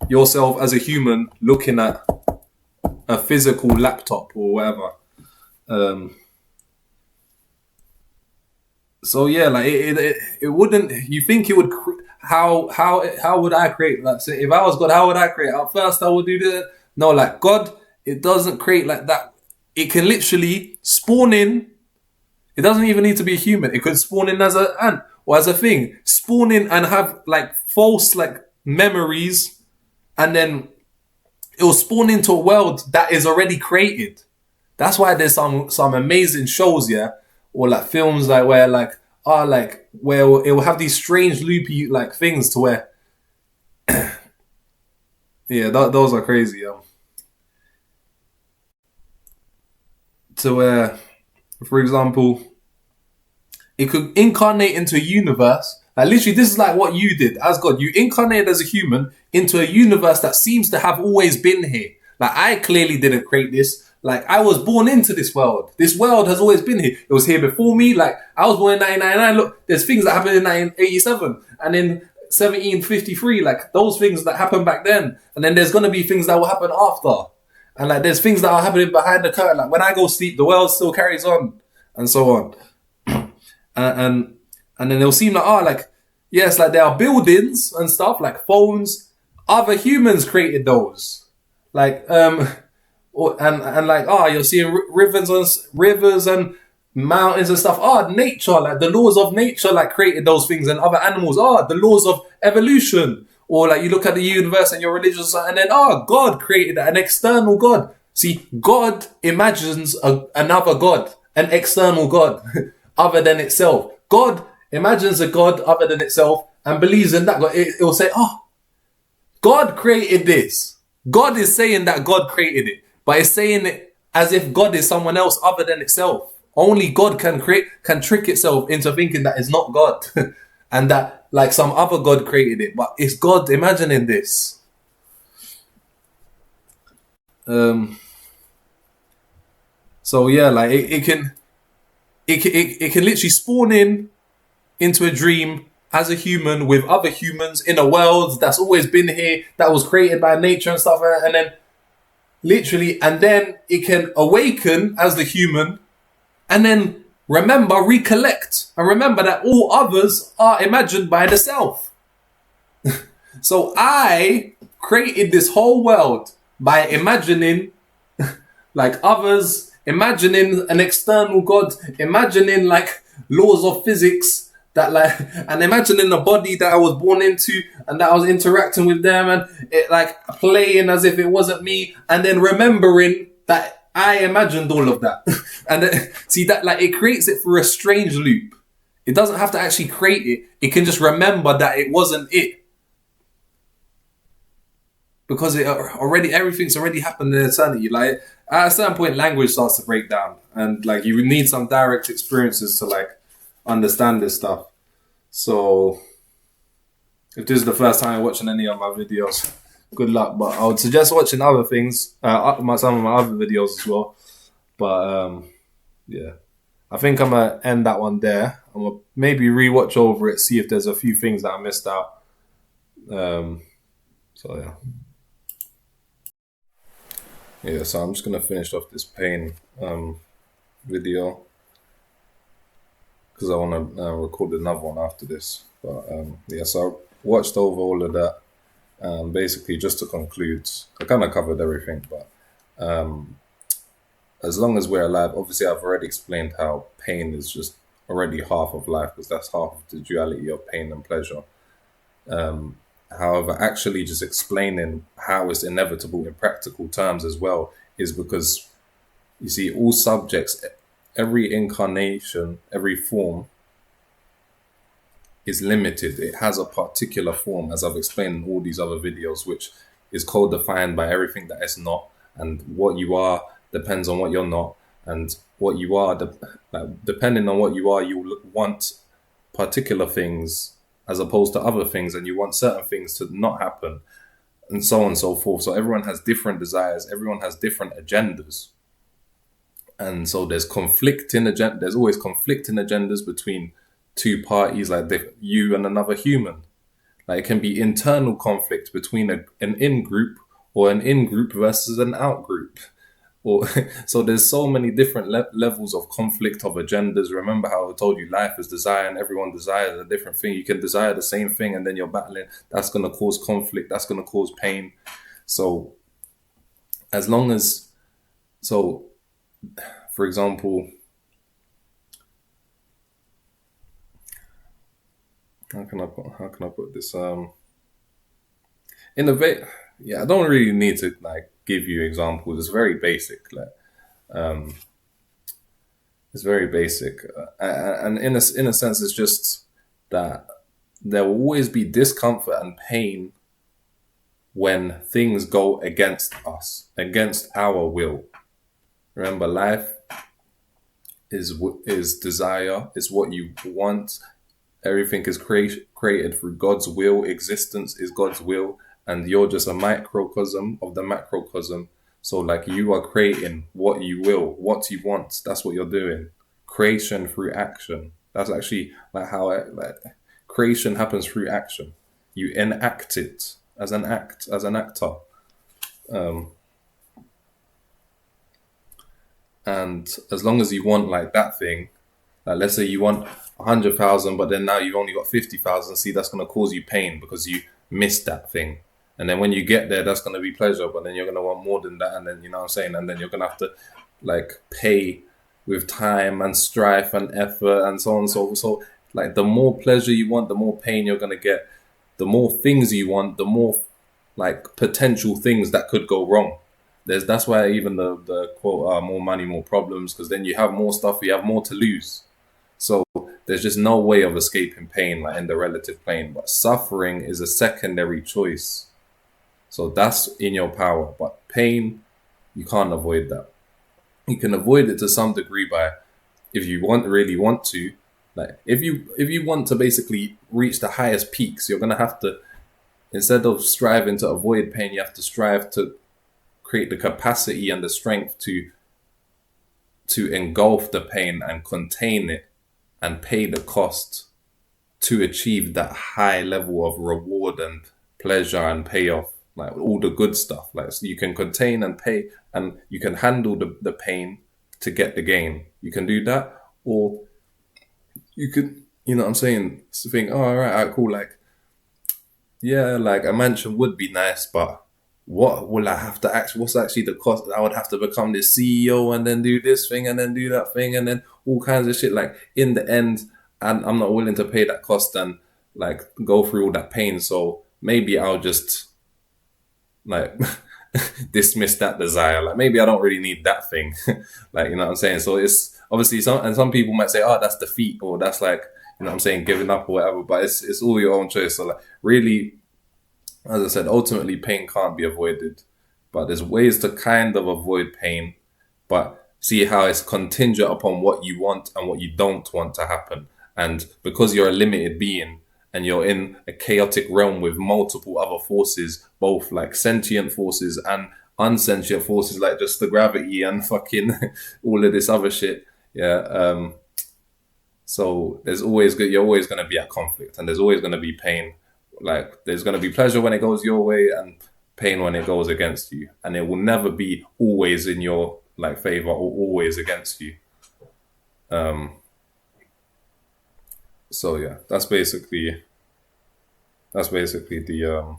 yourself as a human looking at a physical laptop or whatever. So yeah, like it wouldn't. You think it would? How would I create? Like, so if I was God, how would I create? At first, I would do that. No, like God, it doesn't create like that. It can literally spawn in. It doesn't even need to be a human. It could spawn in as an ant or as a thing. Spawn in and have like false like memories, and then it will spawn into a world that is already created. That's why there's some amazing shows, yeah. Or like films like where like where it will have these strange loopy like things to where yeah, those are crazy, yo. To where, for example, it could incarnate into a universe. Like literally, this is like what you did as God. You incarnated as a human into a universe that seems to have always been here. Like I clearly didn't create this. Like, I was born into this world. This world has always been here. It was here before me. Like, I was born in 1999. Look, there's things that happened in 1987 and in 1753. Like, those things that happened back then. And then there's going to be things that will happen after. And, like, there's things that are happening behind the curtain. Like, when I go sleep, the world still carries on. And so on. And then it'll seem like, like, yes, like, there are buildings and stuff, like phones. Other humans created those. Like, and like you're seeing rivers and mountains and stuff. Nature, like the laws of nature, like created those things, and other animals. The laws of evolution, or like you look at the universe and you're religious, and then God created an external God. See, God imagines another God, an external God, other than itself. God imagines a God other than itself and believes in that God. It will say, God created this. God is saying that God created it. But it's saying it as if God is someone else other than itself. Only God can trick itself into thinking that it's not God. And that like some other God created it. But it's God imagining this. So yeah, like it can literally spawn into a dream as a human with other humans in a world that's always been here, that was created by nature and stuff, and then literally, and then it can awaken as the human and then recollect and remember that all others are imagined by the self. So I created this whole world by imagining like others, imagining an external God, imagining like laws of physics that like, and imagining a body that I was born into and that I was interacting with them and it like playing as if it wasn't me, and then remembering that I imagined all of that. And then, see that like it creates it through a strange loop. It doesn't have to actually create it. It can just remember that it wasn't it. Because everything's already happened in eternity. Like at a certain point, language starts to break down, and like you need some direct experiences to like understand this stuff. So if this is the first time you're watching any of my videos, good luck. But I would suggest watching other things, some of my other videos as well. But yeah, I think I'm gonna end that one there. I'm gonna maybe rewatch over it, see if there's a few things that I missed out. So yeah. So I'm just gonna finish off this pain video because I want to record another one after this. But yeah, so I watched over all of that. Basically, just to conclude, I kind of covered everything, but as long as we're alive, obviously, I've already explained how pain is just already half of life because that's half of the duality of pain and pleasure. However, actually, just explaining how it's inevitable in practical terms as well is because you see, all subjects, every incarnation, every form is limited. It has a particular form, as I've explained in all these other videos, which is co-defined by everything that it's not. And what you are depends on what you're not. And what you are, depending on what you are, you want particular things as opposed to other things, and you want certain things to not happen, and so on and so forth. So everyone has different desires, everyone has different agendas. And so there's there's always conflicting agendas between two parties, like you and another human. Like it can be internal conflict between an in group or an in group versus an out group. Or so there's so many different levels of conflict of agendas. Remember how I told you life is desire and everyone desires a different thing. You can desire the same thing and then you're battling. That's going to cause conflict. That's going to cause pain. So as long as, so for example, how can I put this? Innovate. Yeah, I don't really need to like give you examples. It's very basic. Like, it's very basic, and in a sense, it's just that there will always be discomfort and pain when things go against us, against our will. Remember, life is desire. It's what you want. Everything is created through God's will. Existence is God's will. And you're just a microcosm of the macrocosm. So like you are creating what you will, what you want. That's what you're doing. Creation through action. That's actually like how creation happens through action. You enact it as an actor. And as long as you want like that thing, like let's say you want 100,000, but then now you've only got 50,000. See, that's going to cause you pain because you missed that thing. And then when you get there, that's going to be pleasure, but then you're going to want more than that. And then, you know what I'm saying? And then you're going to have to like pay with time and strife and effort and so on and so forth. So like the more pleasure you want, the more pain you're going to get. The more things you want, the more like potential things that could go wrong. That's why even the quote, more money, more problems, because then you have more stuff, you have more to lose. So there's just no way of escaping pain like in the relative plane. But suffering is a secondary choice. So that's in your power. But pain, you can't avoid that. You can avoid it to some degree by, if you really want to, like if you want to basically reach the highest peaks, you're gonna have to, instead of striving to avoid pain, you have to strive to create the capacity and the strength to engulf the pain and contain it and pay the cost to achieve that high level of reward and pleasure and payoff, like all the good stuff. Like so you can contain and pay, and you can handle the pain to get the gain. You can do that, or you could, you know what I'm saying, think, oh, all right, cool, like, yeah, like a mansion would be nice, but what will I have to actually, what's actually the cost? I would have to become this CEO and then do this thing and then do that thing and then all kinds of shit. Like in the end, and I'm not willing to pay that cost and like go through all that pain. So maybe I'll just like dismiss that desire. Like maybe I don't really need that thing. Like, you know what I'm saying? So it's obviously some people might say, oh, that's defeat, or that's like, you know what I'm saying, giving up or whatever, but it's all your own choice. So like really, as I said, ultimately pain can't be avoided, but there's ways to kind of avoid pain, but see how it's contingent upon what you want and what you don't want to happen. And because you're a limited being and you're in a chaotic realm with multiple other forces, both like sentient forces and unsentient forces, like just the gravity and fucking all of this other shit. Yeah. So you're always going to be at conflict, and there's always going to be pain. Like there's going to be pleasure when it goes your way and pain when it goes against you, and it will never be always in your like favor or always against you. So yeah, that's basically the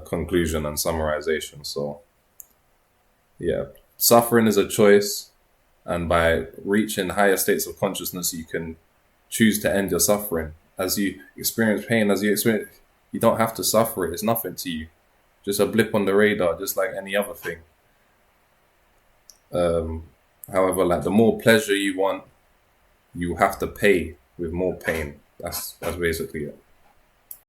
conclusion and summarization. So yeah, suffering is a choice, and by reaching higher states of consciousness, you can choose to end your suffering. As you experience pain, you don't have to suffer it. It's nothing to you. Just a blip on the radar, just like any other thing. However, like the more pleasure you want, you have to pay with more pain. That's basically it.